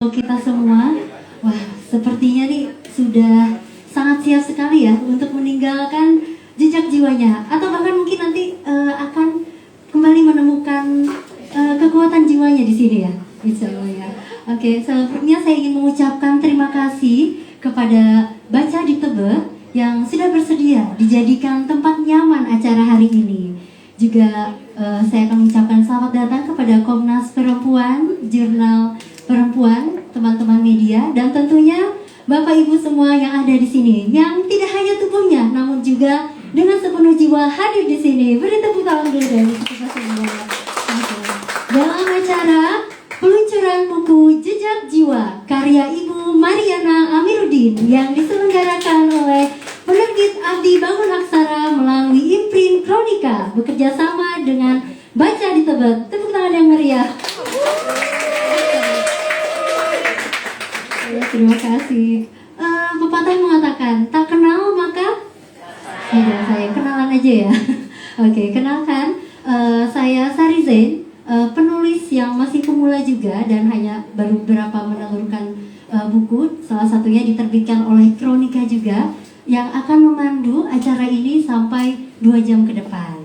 kita semua. Wah, sepertinya nih sudah sangat siap sekali ya untuk meninggalkan jejak jiwanya, atau bahkan mungkin nanti akan kembali menemukan kekuatan jiwanya di sini ya, insya Allah ya. Oke, sebelumnya saya ingin mengucapkan terima kasih kepada Baca di Tebet yang sudah bersedia dijadikan tempat nyaman acara hari ini. Juga saya akan mengucapkan selamat datang kepada Komnas Perempuan, Jurnal Perempuan, teman-teman media, dan tentunya Bapak Ibu semua yang ada di sini, yang tidak hanya tubuhnya, namun juga dengan sepenuh jiwa hadir di sini. Beri tepuk tangan dulu dari kita semua. Dalam acara peluncuran buku Jejak Jiwa karya Ibu Mariana Amiruddin yang diselenggarakan oleh Penerbit Abdi Bangun Aksara melalui Imprint Kronika bekerja sama dengan Baca di Tebet. Tepuk tangan yang meriah. Terima kasih. Pepatah mengatakan, tak kenal maka saya kenalan aja ya. Oke, kenalkan, saya Sari Zain, penulis yang masih pemula juga dan hanya baru beberapa menelurkan buku. Salah satunya diterbitkan oleh Kronika juga, yang akan memandu acara ini sampai 2 jam ke depan.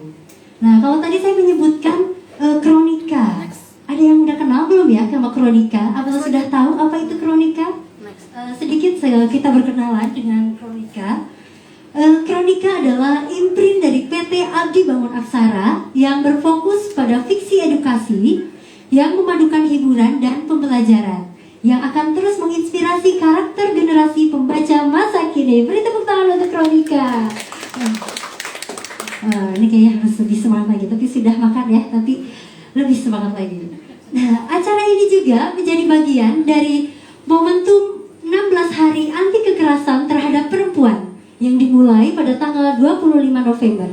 Nah, kalau tadi saya menyebutkan Kronika, ada yang udah kenal belum ya sama Kronika? Atau sudah tahu apa itu Kronika? Sedikit kita berkenalan dengan Kronika. Kronika adalah imprint dari PT Abdi Bangun Aksara yang berfokus pada fiksi edukasi yang memadukan hiburan dan pembelajaran, yang akan terus menginspirasi karakter generasi pembaca masa kini. Beri tepuk tangan untuk Kronika. Ini kayaknya harus lebih semangat lagi, tapi sudah makan ya, tapi lebih semangat lagi. Nah, acara ini juga menjadi bagian dari momentum 16 hari anti kekerasan terhadap perempuan yang dimulai pada tanggal 25 November.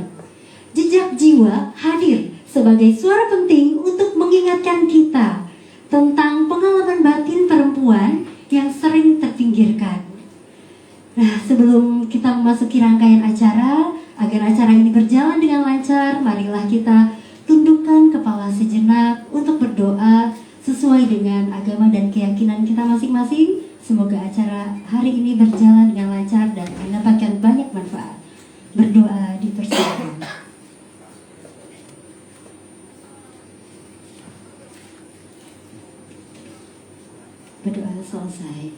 Jejak Jiwa hadir sebagai suara penting untuk mengingatkan kita tentang pengalaman batin perempuan yang sering terpinggirkan. Nah, sebelum kita memasuki rangkaian acara, agar acara ini berjalan dengan lancar, marilah kita tundukkan kepala sejenak untuk berdoa sesuai dengan agama dan keyakinan kita masing-masing. Semoga acara hari ini berjalan dengan lancar dan mendapatkan banyak manfaat. Berdoa dipersilakan. Berdoa selesai.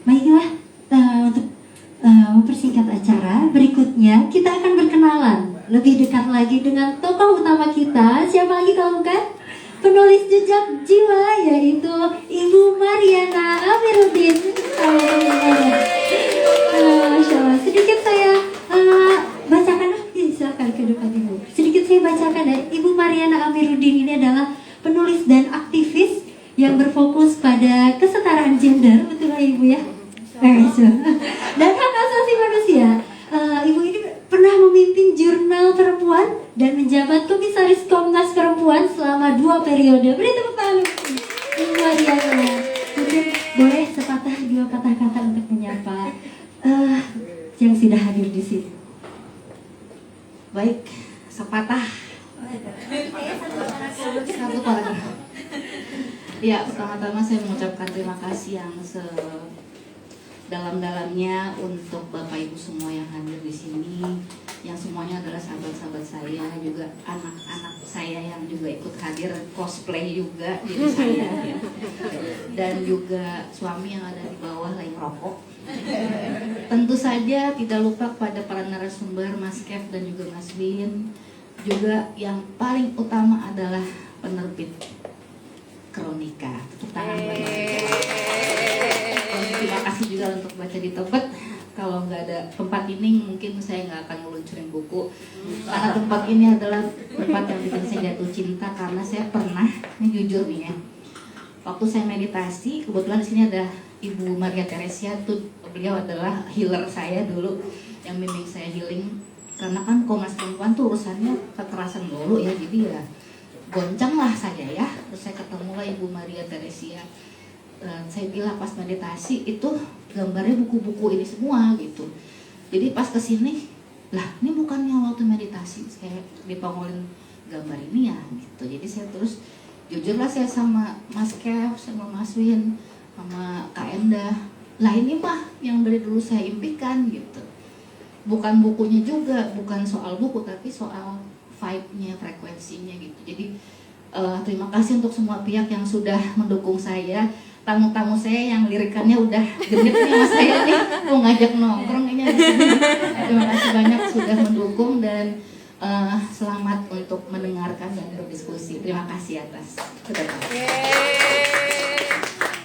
Baiklah, untuk mempersingkat acara, berikutnya kita akan berkenalan lebih dekat lagi dengan tokoh utama kita. Siapa lagi kalau bukan penulis Jejak Jiwa, yaitu Ibu Mariana Amiruddin. Masya Allah. Sedikit saya bacakan, silakan ke depan Ibu. Sedikit saya bacakan ya. Ibu Mariana Amiruddin ini adalah penulis dan aktivis yang berfokus pada kesetaraan gender, betul lah Ibu ya? Dan hak asasi manusia. Ibu ini pernah memimpin Jurnal Perempuan dan menjabat Komisaris Komnas Perempuan selama 2 periode. Beri tepuk tangan Ibu Mariana. Mungkin boleh sepatah 2 patah kata untuk menyapa yang sudah hadir di sini. Baik, sepatah. Satu kali. Ya, pertama-tama saya mengucapkan terima kasih yang dalam-dalamnya untuk Bapak Ibu semua yang hadir di sini, yang semuanya adalah sahabat-sahabat saya, juga anak-anak saya yang juga ikut hadir, cosplay juga diri saya ya. Dan juga suami yang ada di bawah lagi merokok. Tentu saja tidak lupa kepada para narasumber Mas Kev dan juga Mas Bin. Juga yang paling utama adalah penerbit Kronika. Tepuk tangan terima kasih juga untuk Baca di Tebet. Kalau nggak ada tempat ini mungkin saya nggak akan meluncurin buku, karena tempat ini adalah tempat yang bikin saya jatuh cinta. Karena saya pernah, ini jujur nih ya, waktu saya meditasi, kebetulan di sini ada Ibu Maria Teresia, tuh beliau adalah healer saya dulu yang bimbing saya healing. Karena kan Komnas Perempuan tuh urusannya kekerasan dulu ya, jadi ya goncang lah saya ya. Terus saya ketemulah Ibu Maria Teresia. Saya bilang pas meditasi itu gambarnya buku-buku ini semua gitu. Jadi pas kesini, lah ini bukannya waktu meditasi saya dipangolin gambar ini ya gitu. Jadi saya terus jujurlah saya sama Mas Kev sama Mas Win sama Kak Endah, lah ini mah yang dari dulu saya impikan gitu. Bukan bukunya juga, bukan soal buku tapi soal vibe-nya, frekuensinya gitu. Jadi terima kasih untuk semua pihak yang sudah mendukung saya. Tamu-tamu saya yang lirikannya udah genit nih sama saya nih, mau ngajak nongkrong ini habis ini. Terima kasih banyak sudah mendukung dan selamat untuk mendengarkan dan berdiskusi. Terima kasih atas kedatangan.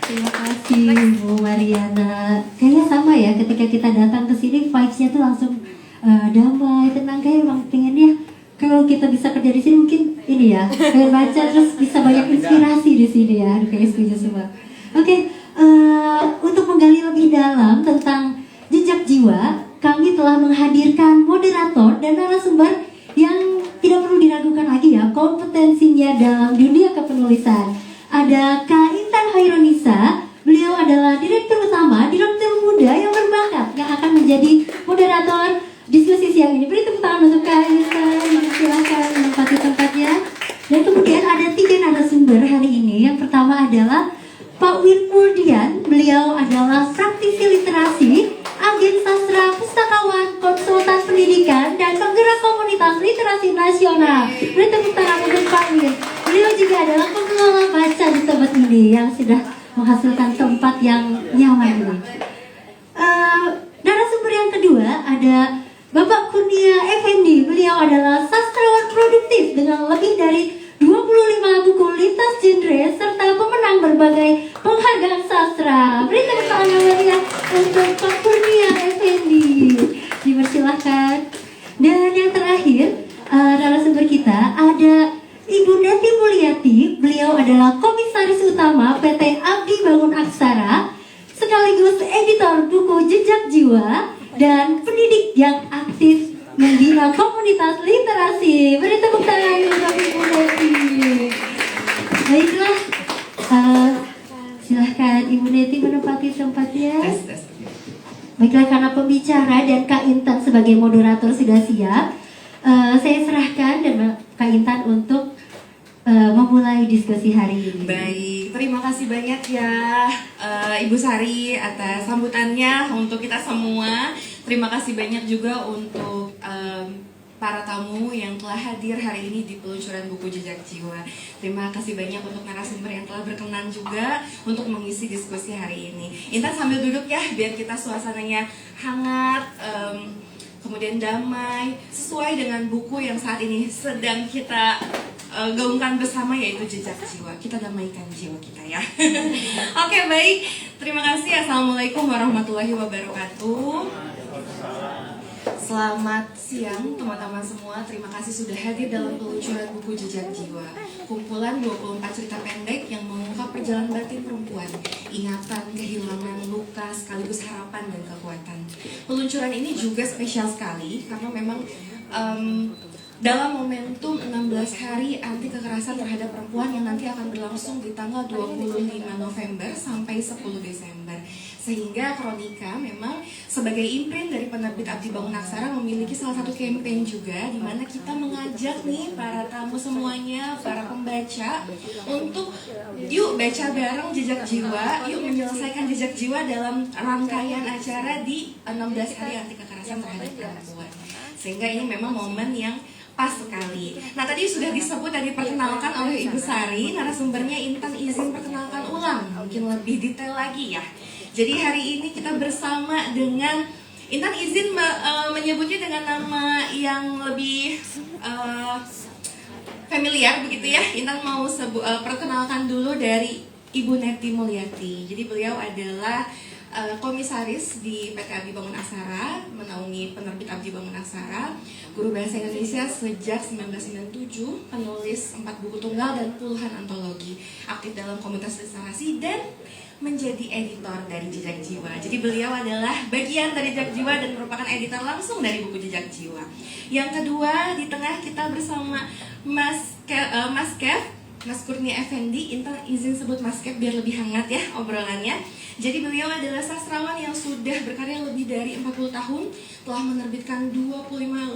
Terima kasih Bu Mariana. Kayaknya sama ya, ketika kita datang ke sini vibes-nya tuh langsung damai, tenang. Kayak emang pengennya kalau kita bisa kerja di sini mungkin ini ya, pengen baca terus bisa banyak inspirasi di sini ya. Kayak setuju semua. Oke, untuk menggali lebih dalam tentang jejak jiwa, kami telah menghadirkan moderator dan narasumber yang tidak perlu diragukan lagi ya kompetensinya dalam dunia kepenulisan. Ada Kak Intan Hairunisa, beliau adalah Direktur Utama, Direktur Muda yang berbakat yang akan menjadi moderator diskusi siang ini. Beri tepuk tangan untuk Kak Intan, silakan menempati tempatnya. Dan kemudian ada 3 narasumber hari ini. Yang pertama adalah Pak Win Murdian, beliau adalah praktisi literasi, agen sastra, pustakawan, konsultan pendidikan, dan penggerak komunitas literasi nasional. Beri tepuk tangan untuk Pak Win. Beliau juga adalah pengelola baca di tempat ini yang sudah menghasilkan tempat yang nyaman ini. Narasumber yang kedua ada Bapak Kurnia Effendi. Beliau adalah sastrawan produktif dengan lebih dari 25 buku lintas genre serta pemenang berbagai penghargaan sastra. Beri tepuk tangan yang meriah untuk Pak Kurnia Effendi. Dipersilahkan. Dan yang terakhir narasumber kita ada Ibu Neti Mulyati. Beliau adalah Komisaris Utama PT Abdi Bangun Aksara, sekaligus editor buku Jejak Jiwa dan pendidik yang aktif membina komunitas literasi. Beri tepuk tangan untuk Ibu Neti. Baiklah, silahkan Ibu Neti menempati tempatnya. Baiklah, karena pembicara dan Kak Intan sebagai moderator sudah siap, saya serahkan dan Kak Intan untuk memulai diskusi hari ini. Baik, terima kasih banyak ya Ibu Sari atas sambutannya untuk kita semua. Terima kasih banyak juga untuk para tamu yang telah hadir hari ini di peluncuran buku Jejak Jiwa. Terima kasih banyak untuk narasumber yang telah berkenan juga untuk mengisi diskusi hari ini. Intan sambil duduk ya, biar kita suasananya hangat, kemudian damai, sesuai dengan buku yang saat ini sedang kita gaungkan bersama, yaitu Jejak Jiwa. Kita damaikan jiwa kita ya. Oke, baik. Terima kasih. Assalamualaikum warahmatullahi wabarakatuh. Selamat siang teman-teman semua. Terima kasih sudah hadir dalam peluncuran buku Jejak Jiwa, kumpulan 24 cerita pendek yang mengungkap perjalanan batin perempuan, ingatan, kehilangan, luka, sekaligus harapan dan kekuatan. Peluncuran ini juga spesial sekali karena memang dalam momentum 16 hari anti kekerasan terhadap perempuan yang nanti akan berlangsung di tanggal 25 November sampai 10 Desember. Sehingga Kronika memang sebagai imprint dari penerbit Abdi Bangun Aksara memiliki salah satu campaign juga di mana kita mengajak nih para tamu semuanya, para pembaca untuk yuk baca bareng Jejak Jiwa, yuk menyelesaikan Jejak Jiwa dalam rangkaian acara di 16 hari anti kekerasan terhadap perempuan. Sehingga ini memang momen yang pas sekali. Nah, tadi sudah disebut dan diperkenalkan oleh Ibu Sari, narasumbernya. Intan izin perkenalkan ulang, mungkin lebih detail lagi ya. Jadi hari ini kita bersama dengan Intan izin menyebutnya dengan nama yang lebih familiar begitu ya. Intan mau perkenalkan dulu dari Ibu Neti Mulyati. Jadi beliau adalah komisaris di PT Abdi Bangun Aksara, menaungi penerbit Abdi Bangun Aksara, guru bahasa Indonesia sejak 1997, penulis 4 buku tunggal dan puluhan antologi, aktif dalam komunitas literasi dan menjadi editor dari Jejak Jiwa. Jadi beliau adalah bagian dari Jejak Jiwa dan merupakan editor langsung dari buku Jejak Jiwa. Yang kedua, di tengah kita bersama Mas Kev, Mas Kurnia Effendi. Intan izin sebut Mas Kev biar lebih hangat ya obrolannya. Jadi beliau adalah sastrawan yang sudah berkarya lebih dari 40 tahun, telah menerbitkan 25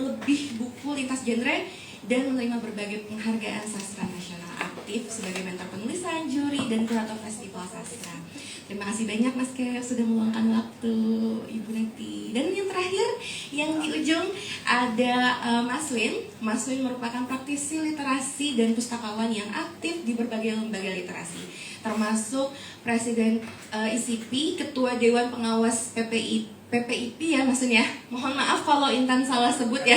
lebih buku lintas genre dan menerima berbagai penghargaan sastra nasional. Aktif sebagai mentor penulisan, juri dan kurator festival sastra. Terima kasih banyak Mas Kev sudah meluangkan waktu, Ibu Neti. Dan yang terakhir, yang di ujung ada Mas Win. Mas Win merupakan praktisi literasi dan pustakawan yang aktif di berbagai lembaga literasi, termasuk Presiden ICP, Ketua Dewan Pengawas PPIP ya maksudnya. Mohon maaf kalau Intan salah sebut ya.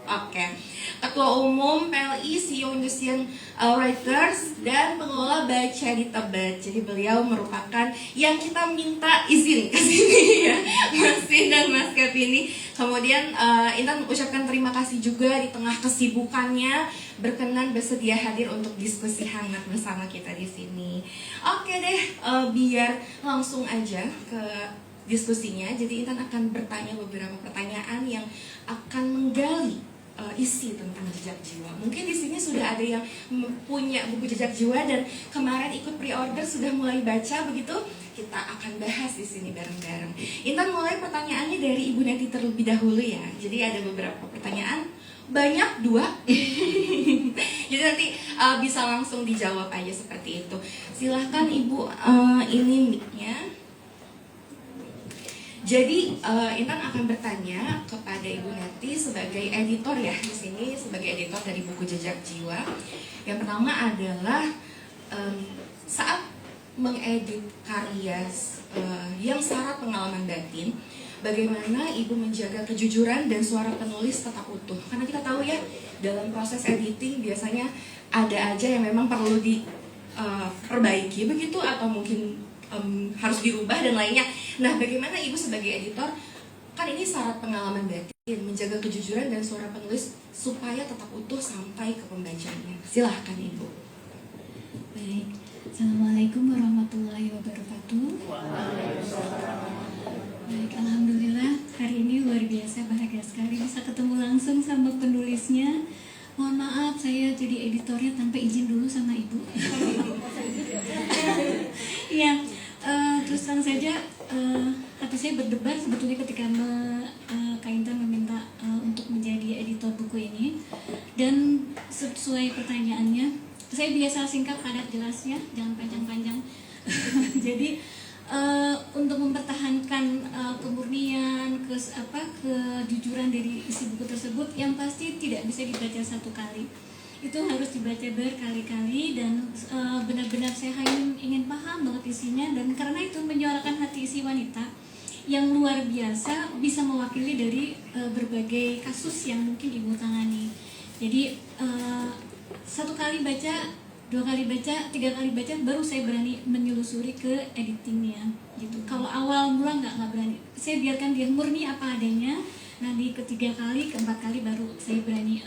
Oke. Ketua Umum PLI, CEO Indonesian Writers, dan pengelola Baca di Tebet. Jadi beliau merupakan yang kita minta izin ke sini ya, Mas Vin dan Mas Kev ini. Kemudian Intan mengucapkan terima kasih juga di tengah kesibukannya berkenan bersedia hadir untuk diskusi hangat bersama kita di sini. Oke deh, biar langsung aja ke diskusinya. Jadi Intan akan bertanya beberapa pertanyaan yang akan menggali isi tentang jejak jiwa. Mungkin di sini sudah ada yang punya buku jejak jiwa dan kemarin ikut pre-order sudah mulai baca begitu. Kita akan bahas di sini bareng-bareng. Intan mulai pertanyaannya dari Ibu Neti terlebih dahulu ya. Jadi ada beberapa pertanyaan, banyak 2. Jadi nanti bisa langsung dijawab aja seperti itu. Silahkan Ibu, ini mic-nya. Jadi Intan akan bertanya kepada Ibu Neti sebagai editor ya di sini, sebagai editor dari buku Jejak Jiwa. Yang pertama adalah saat mengedit karya yang syarat pengalaman batin, bagaimana Ibu menjaga kejujuran dan suara penulis tetap utuh? Karena kita tahu ya dalam proses editing biasanya ada aja yang memang perlu diperbaiki begitu atau mungkin harus dirubah dan lainnya. Nah, bagaimana Ibu sebagai editor, kan ini syarat pengalaman batin, menjaga kejujuran dan suara penulis supaya tetap utuh sampai ke pembacanya. Silahkan Ibu. Baik, Assalamualaikum warahmatullahi wabarakatuh. Baik, Alhamdulillah hari ini luar biasa bahagia sekali bisa ketemu langsung sama penulisnya. Mohon maaf saya jadi editornya tanpa izin dulu sama Ibu. Ya, terus terang saja hati saya berdebar sebetulnya ketika Kak Intan meminta untuk menjadi editor buku ini. Dan sesuai pertanyaannya, saya biasa singkat padat jelas ya, jangan panjang-panjang. Jadi untuk mempertahankan kemurnian, kejujuran dari isi buku tersebut, yang pasti tidak bisa dibaca satu kali. Itu harus dibaca berkali-kali dan benar-benar saya hanya ingin paham banget isinya, dan karena itu menyuarakan hati isi wanita yang luar biasa, bisa mewakili dari berbagai kasus yang mungkin Ibu tangani. Jadi 1 kali baca, 2 kali baca, 3 kali baca, baru saya berani menyelusuri ke editingnya gitu. Kalau awal mula nggak berani, saya biarkan dia murni apa adanya. Nah di ketiga kali, keempat kali baru saya berani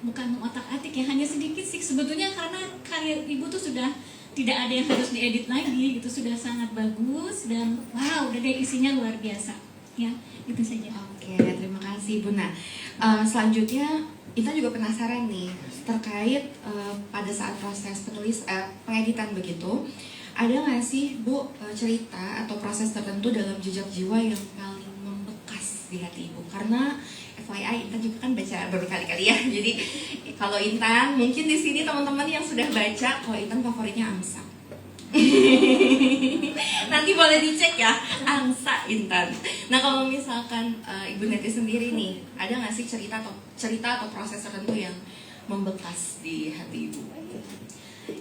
bukan mengotak-atik ya, hanya sedikit sih sebetulnya, karena karya Ibu tuh sudah tidak ada yang harus diedit lagi gitu, sudah sangat bagus dan wow, udah deh isinya luar biasa ya, itu saja. Oke, terima kasih Bu. Nah, selanjutnya kita juga penasaran nih terkait pada saat proses pengeditan begitu, ada nggak sih Bu cerita atau proses tertentu dalam Jejak Jiwa yang paling membekas di hati Ibu? Karena FYI, Intan juga kan baca berkali-kali ya. Jadi kalau Intan, mungkin di sini teman-teman yang sudah baca, kalau Intan favoritnya Angsa. Nanti boleh dicek ya, Angsa Intan. Nah kalau misalkan Ibu Neti sendiri nih, ada nggak sih cerita atau proses tertentu yang membekas di hati Ibu?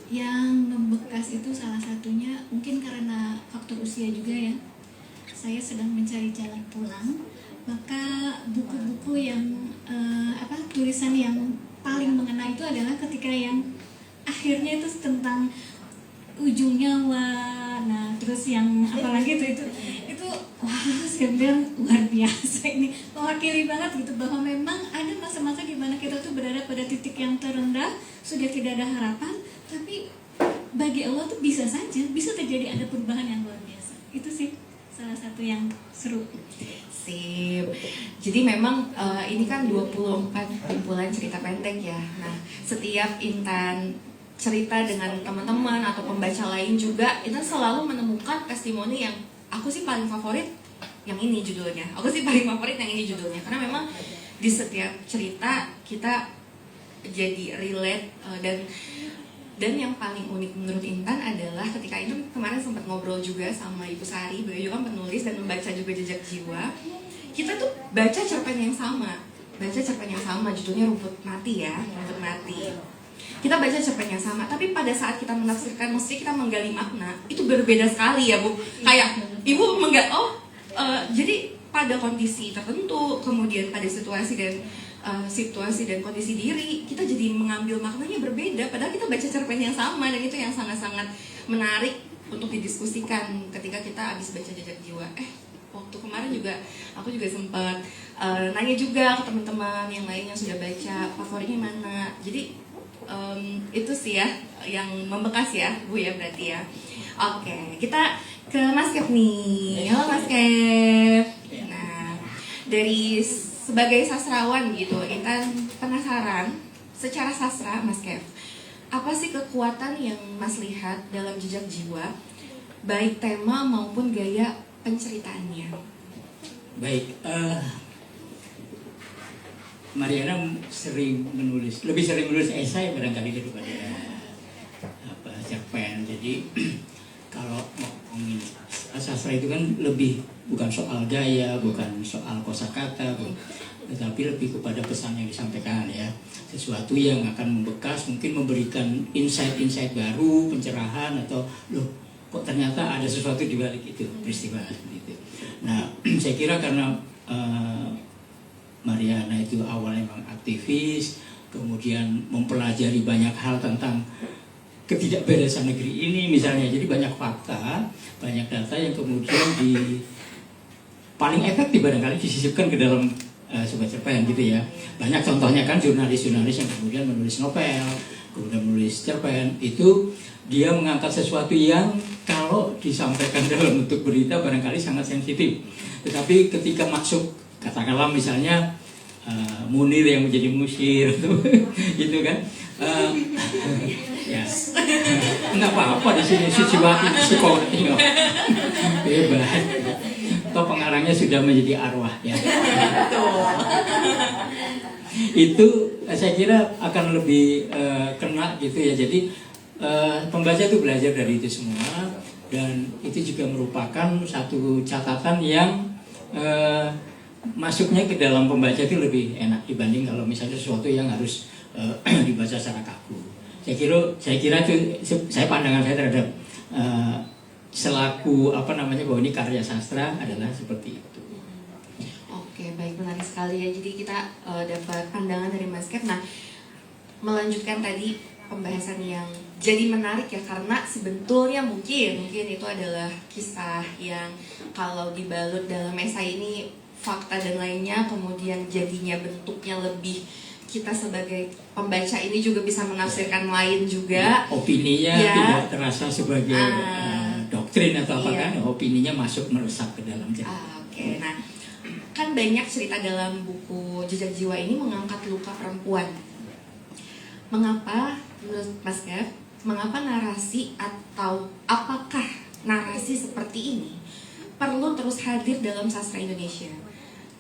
Yang membekas itu salah satunya mungkin karena faktor usia juga ya. Saya sedang mencari jalan pulang, maka buku-buku yang tulisan yang paling mengena itu adalah ketika yang akhirnya itu tentang ujung nyawa. Nah terus yang apalagi itu wah, saya bilang luar biasa, ini mewakili banget gitu, bahwa memang ada masa-masa di mana kita tuh berada pada titik yang terendah, sudah tidak ada harapan, tapi bagi Allah tuh bisa saja, bisa terjadi ada perubahan yang luar biasa. Itu sih salah satu yang seru. Sip. Jadi memang ini kan 24 kumpulan cerita pendek ya. Nah, setiap Intan cerita dengan teman-teman atau pembaca lain juga, Intan selalu menemukan testimoni yang aku sih paling favorit yang ini judulnya. Aku sih paling favorit yang ini judulnya. Karena memang di setiap cerita kita jadi relate dan Dan yang paling unik menurut Intan adalah ketika itu kemarin sempat ngobrol juga sama Ibu Sari, beliau juga kan penulis dan membaca juga Jejak Jiwa. Kita tuh baca cerpen yang sama, judulnya Rumput Mati ya, Rumput Mati. Kita baca cerpen yang sama, tapi pada saat kita menafsirkan, mesti kita menggali makna, itu berbeda sekali ya Bu. Kayak Ibu jadi pada kondisi tertentu, kemudian pada situasi dan kondisi diri, kita jadi mengambil maknanya berbeda. Padahal kita baca cerpen yang sama, dan itu yang sangat-sangat menarik untuk didiskusikan ketika kita habis baca Jejak Jiwa. Waktu kemarin juga aku juga sempat nanya juga ke teman-teman yang lain yang sudah baca, favoritnya mana. Jadi itu sih ya yang membekas ya Bu ya, berarti ya. Oke, kita ke Mas Kev nih. Halo Mas Kev. Nah, dari sebagai sastrawan gitu, Intan penasaran secara sastra Mas Kev, apa sih kekuatan yang Mas lihat dalam Jejak Jiwa, baik tema maupun gaya penceritaannya? Baik, Mariana lebih sering menulis esai barangkali daripada cerpen. Jadi kalau ngomongin sastra itu kan lebih bukan soal gaya, bukan soal kosakata, tetapi lebih kepada pesan yang disampaikan ya. Sesuatu yang akan membekas, mungkin memberikan insight-insight baru, pencerahan, atau loh kok ternyata ada sesuatu di balik itu peristiwa seperti itu. Nah, saya kira karena Mariana itu awalnya memang aktivis, kemudian mempelajari banyak hal tentang ketidakberesan negeri ini misalnya, jadi banyak fakta, banyak data yang kemudian paling efektif barangkali disisipkan ke dalam sebuah cerpen gitu ya. Banyak contohnya kan jurnalis-jurnalis yang kemudian menulis novel, kemudian menulis cerpen, itu dia mengangkat sesuatu yang kalau disampaikan dalam bentuk berita barangkali sangat sensitif, tetapi ketika masuk, katakanlah misalnya Munir yang menjadi musir gitu kan, ya nggak apa-apa di sini Suciwati psikologi bebas, atau pengarangnya sudah menjadi arwah ya. Itu saya kira akan lebih kena gitu ya. Jadi pembaca itu belajar dari itu semua, dan itu juga merupakan satu catatan yang masuknya ke dalam pembaca itu lebih enak dibanding kalau misalnya sesuatu yang harus dibaca secara kaku. Saya kira itu pandangan saya terhadap selaku bahwa ini karya sastra adalah seperti itu. Oke, baik, menarik sekali ya. Jadi kita dapat pandangan dari Mas Kev. Nah, melanjutkan tadi pembahasan yang jadi menarik ya, karena sebetulnya mungkin itu adalah kisah yang kalau dibalut dalam esai ini fakta dan lainnya, kemudian jadinya bentuknya lebih, kita sebagai pembaca ini juga bisa menafsirkan lain juga. Opininya tidak terasa sebagai doktrin atau apa kan, opininya masuk meresap ke dalam cerita. Oke. Nah, kan banyak cerita dalam buku Jejak Jiwa ini mengangkat luka perempuan. Mengapa menurut Mas Kev, mengapa narasi atau apakah narasi seperti ini perlu terus hadir dalam sastra Indonesia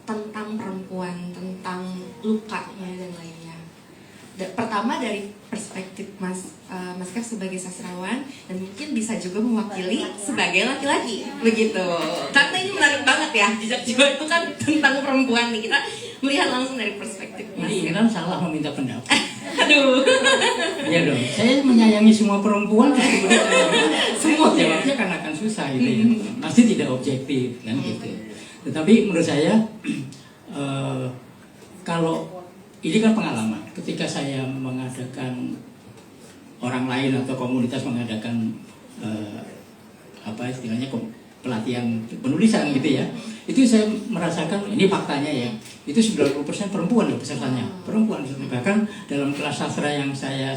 tentang perempuan, tentang lukanya dan lainnya? Pertama dari perspektif Mas Kev sebagai sastrawan, dan mungkin bisa juga mewakili sebagai laki-laki, begitu. Karena ini menarik banget ya, Jejak Jiwa itu kan tentang perempuan nih. Kita melihat langsung dari perspektif Mas Kev. Ini kan salah meminta pendapat. Aduh. Iya dong. Saya menyayangi semua perempuan, semua jawabnya kan akan susah gitu ya. Pasti tidak objektif kan gitu. Tetapi menurut saya kalau ini kan pengalaman, ketika saya mengadakan orang lain atau komunitas mengadakan istilahnya pelatihan penulisan gitu ya, itu saya merasakan, ini faktanya ya, itu 90% perempuan loh pesertanya, perempuan. Bahkan dalam kelas sastra yang saya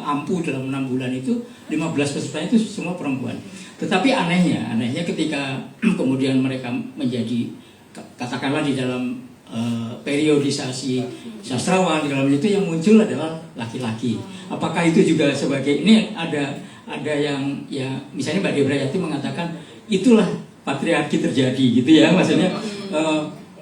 ampuh dalam 6 bulan itu 15 peserta itu semua perempuan. Tetapi anehnya ketika kemudian mereka menjadi, katakanlah di dalam periodisasi sastrawan, di dalam itu yang muncul adalah laki-laki. Apakah itu juga sebagai, ini ada yang ya misalnya Mbak Debrayati mengatakan itulah patriarki terjadi gitu ya, maksudnya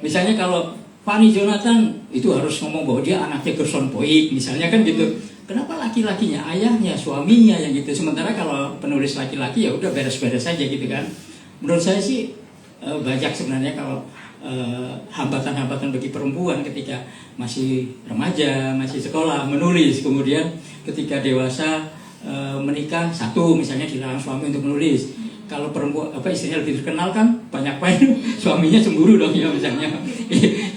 misalnya kalau Fanny Jonathan itu harus ngomong bahwa dia anaknya Gerson Poik misalnya kan gitu. kenapa laki-lakinya, ayahnya, suaminya yang gitu. Sementara kalau penulis laki-laki ya udah beres-beres saja gitu kan. Menurut saya sih banyak sebenarnya kalau hambatan-hambatan bagi perempuan ketika masih remaja, masih sekolah menulis, kemudian ketika dewasa menikah, satu misalnya dilarang suami untuk menulis. Kalau perempuan istrinya lebih terkenal kan banyak suaminya cemburu dong ya misalnya.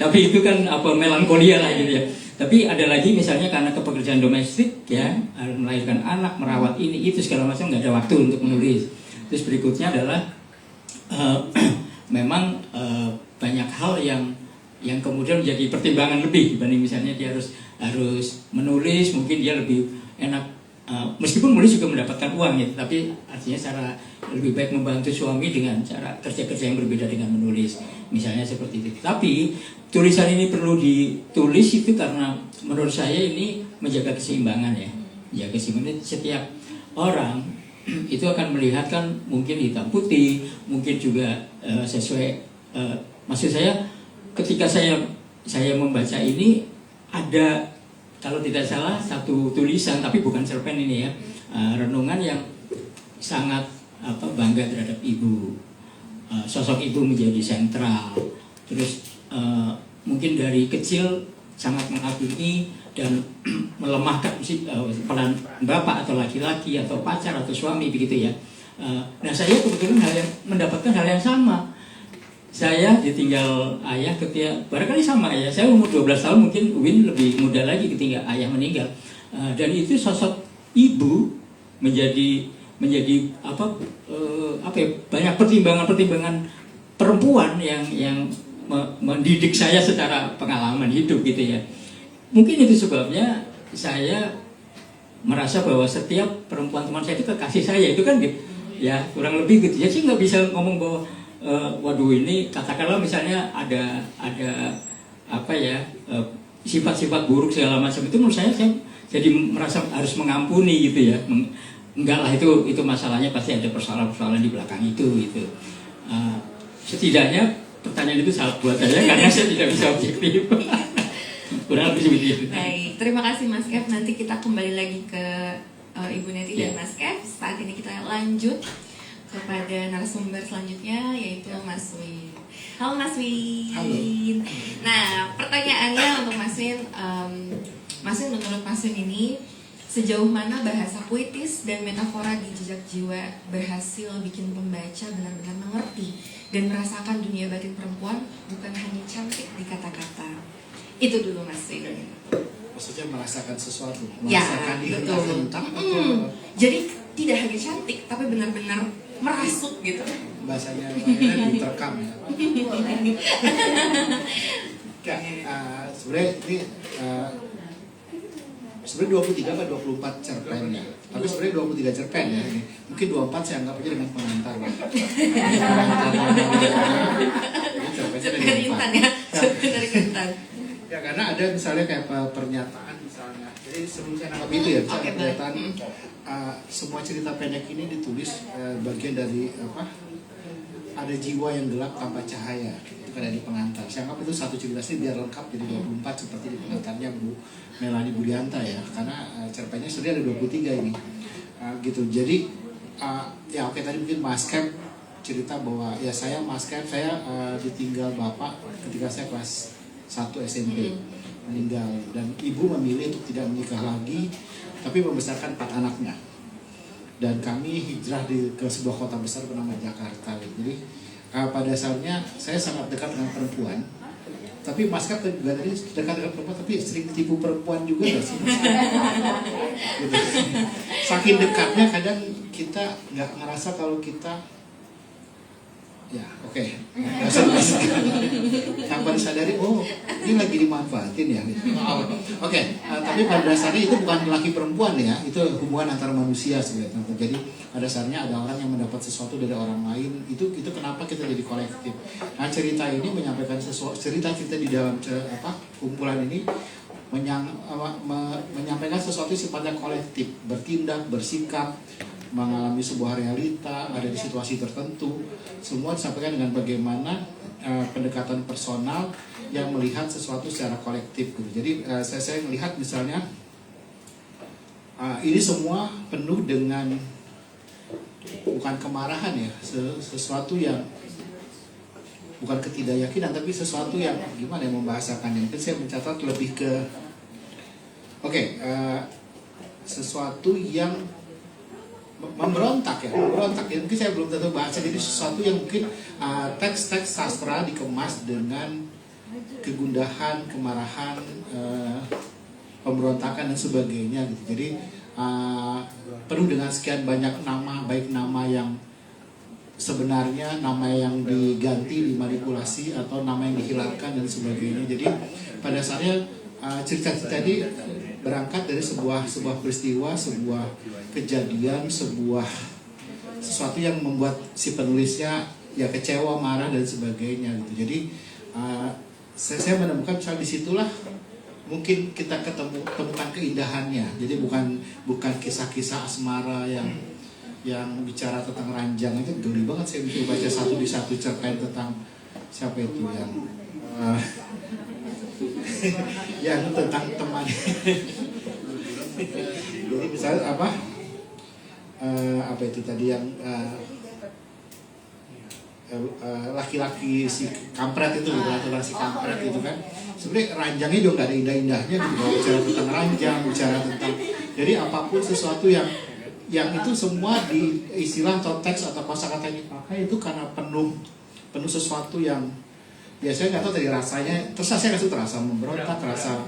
Tapi itu kan melankolia lah gitu ya. Tapi ada lagi misalnya karena kepekerjaan domestik ya, melahirkan anak, merawat ini itu segala macam, nggak ada waktu untuk menulis. Terus berikutnya adalah memang banyak hal yang kemudian menjadi pertimbangan lebih dibanding misalnya dia harus menulis, mungkin dia lebih enak meskipun menulis juga mendapatkan uang ya, tapi artinya secara lebih baik membantu suami dengan cara kerja-kerja yang berbeda dengan menulis misalnya seperti itu. Tapi tulisan ini perlu ditulis itu karena menurut saya ini menjaga keseimbangan ya, menjaga keseimbangan. Setiap orang itu akan melihat kan mungkin hitam putih, mungkin juga sesuai maksud saya ketika saya membaca ini ada, kalau tidak salah, satu tulisan tapi bukan cerpen ini ya, renungan yang sangat bangga terhadap ibu, sosok ibu menjadi sentral. Terus mungkin dari kecil sangat mengagumi dan melemahkan peran bapak atau laki-laki atau pacar atau suami begitu ya. Nah saya kebetulan mendapatkan hal yang sama. Saya ditinggal ayah ketika barangkali sama ya. Saya umur 12 tahun, mungkin Win lebih muda lagi ketika ayah meninggal. Dan itu sosok ibu menjadi banyak pertimbangan perempuan yang mendidik saya secara pengalaman hidup gitu ya. Mungkin itu sebabnya saya merasa bahwa setiap perempuan teman saya itu kekasih saya itu kan gitu. Ya kurang lebih gitu. Ya sih nggak bisa ngomong bahwa waduh ini katakanlah misalnya ada sifat-sifat buruk segala macam itu, menurut saya jadi merasa harus mengampuni gitu ya. Enggak lah, itu masalahnya pasti ada persoalan-persoalan di belakang itu gitu. Setidaknya pertanyaan itu salah buat saya karena saya tidak bisa objektif. Kurang lebih seperti itu. Baik, terima kasih Mas Kev. Nanti kita kembali lagi ke Ibu Neti dan Ya. Mas Kev. Saat ini kita lanjut kepada narasumber selanjutnya yaitu Mas Win. Halo Mas Win. Halo. Nah, pertanyaannya untuk Mas Win, menurut Mas Win ini sejauh mana bahasa puitis dan metafora di Jejak Jiwa berhasil bikin pembaca benar-benar mengerti dan merasakan dunia batin perempuan, bukan hanya cantik di kata-kata. Itu dulu Mas Win. Maksudnya merasakan sesuatu, Ya, merasakan diri betul. tentang atau Jadi tidak hanya cantik, tapi benar-benar merasuk gitu. bahasanya diterkam ya. Ya, sebenarnya ini sebenarnya 23 atau 24 cerpen ya. Tapi sebenarnya 23 cerpen ya. Ini. Mungkin 24 saya anggap aja dengan pengantar. Cerpen Intan ya, cerpen dari Intan. Ya karena ada misalnya kayak pernyataan misalnya. Jadi sebelum saya nangkap itu ya, misalnya Oke, pernyataan baik. semua cerita pendek ini ditulis bagian dari ada jiwa yang gelap tanpa cahaya. Itu kan dari pengantar. Saya anggap itu satu cerita sih biar lengkap jadi 24 seperti di pengantarnya Bu Melanie Budianta ya. Karena cerpennya sebenarnya ada 23 ini. Gitu. Jadi ya oke, tadi mungkin Mas Kev cerita bahwa ya Mas Kev ditinggal bapak ketika saya kelas 1 SMP, meninggal, dan ibu memilih untuk tidak menikah lagi tapi membesarkan 4 anaknya, dan kami hijrah ke sebuah kota besar bernama Jakarta. Jadi pada dasarnya saya sangat dekat dengan perempuan, tapi Mas Kev juga tadi dekat dengan perempuan tapi sering tipu perempuan juga nggak sih? Gitu. Saking dekatnya kadang kita nggak ngerasa kalau kita ya oke. Tanpa disadari, oh ini lagi dimanfaatin ya. Oke, tapi pada dasarnya itu bukan laki perempuan ya, itu hubungan antar manusia sebenarnya. Jadi pada dasarnya ada orang yang mendapat sesuatu dari orang lain. Itu kenapa kita jadi kolektif. Nah cerita ini menyampaikan cerita-cerita di dalam kumpulan ini menyampaikan sesuatu sifatnya kolektif, bertindak, bersikap, mengalami sebuah realita, ada di situasi tertentu, semua disampaikan dengan bagaimana pendekatan personal yang melihat sesuatu secara kolektif gitu. Jadi saya melihat misalnya ini semua penuh dengan bukan kemarahan ya, sesuatu yang bukan ketidakyakinan, tapi sesuatu yang gimana yang membahasakannya. Mungkin saya mencatat lebih ke sesuatu yang memberontak ya. Mungkin saya belum tentu bahasa, jadi sesuatu yang mungkin teks-teks sastra dikemas dengan kegundahan, kemarahan, pemberontakan dan sebagainya gitu. Jadi penuh dengan sekian banyak nama, baik nama yang sebenarnya, nama yang diganti, dimanipulasi, atau nama yang dihilangkan dan sebagainya. Jadi pada dasarnya cerita-cerita ini berangkat dari sebuah peristiwa, sebuah kejadian, sesuatu yang membuat si penulisnya ya kecewa, marah dan sebagainya gitu. Jadi saya menemukan misalnya disitulah mungkin kita temukan keindahannya. Jadi bukan kisah-kisah asmara yang bicara tentang ranjang. Itu geli banget saya bisa baca satu di satu cerpen tentang siapa itu yang tentang teman. Jadi misalnya apa itu tadi yang laki-laki si kampret itu, aturan si kampret itu kan, sebenarnya ranjangnya juga nggak ada indah-indahnya gitu. Bicara tentang ranjang, bicara tentang, jadi apapun sesuatu yang itu semua di istilah atau teks atau kosakata yang dipakai itu karena penuh sesuatu yang biasanya nggak tahu tadi rasanya. Terus saya kasih terasa memberontak, rasa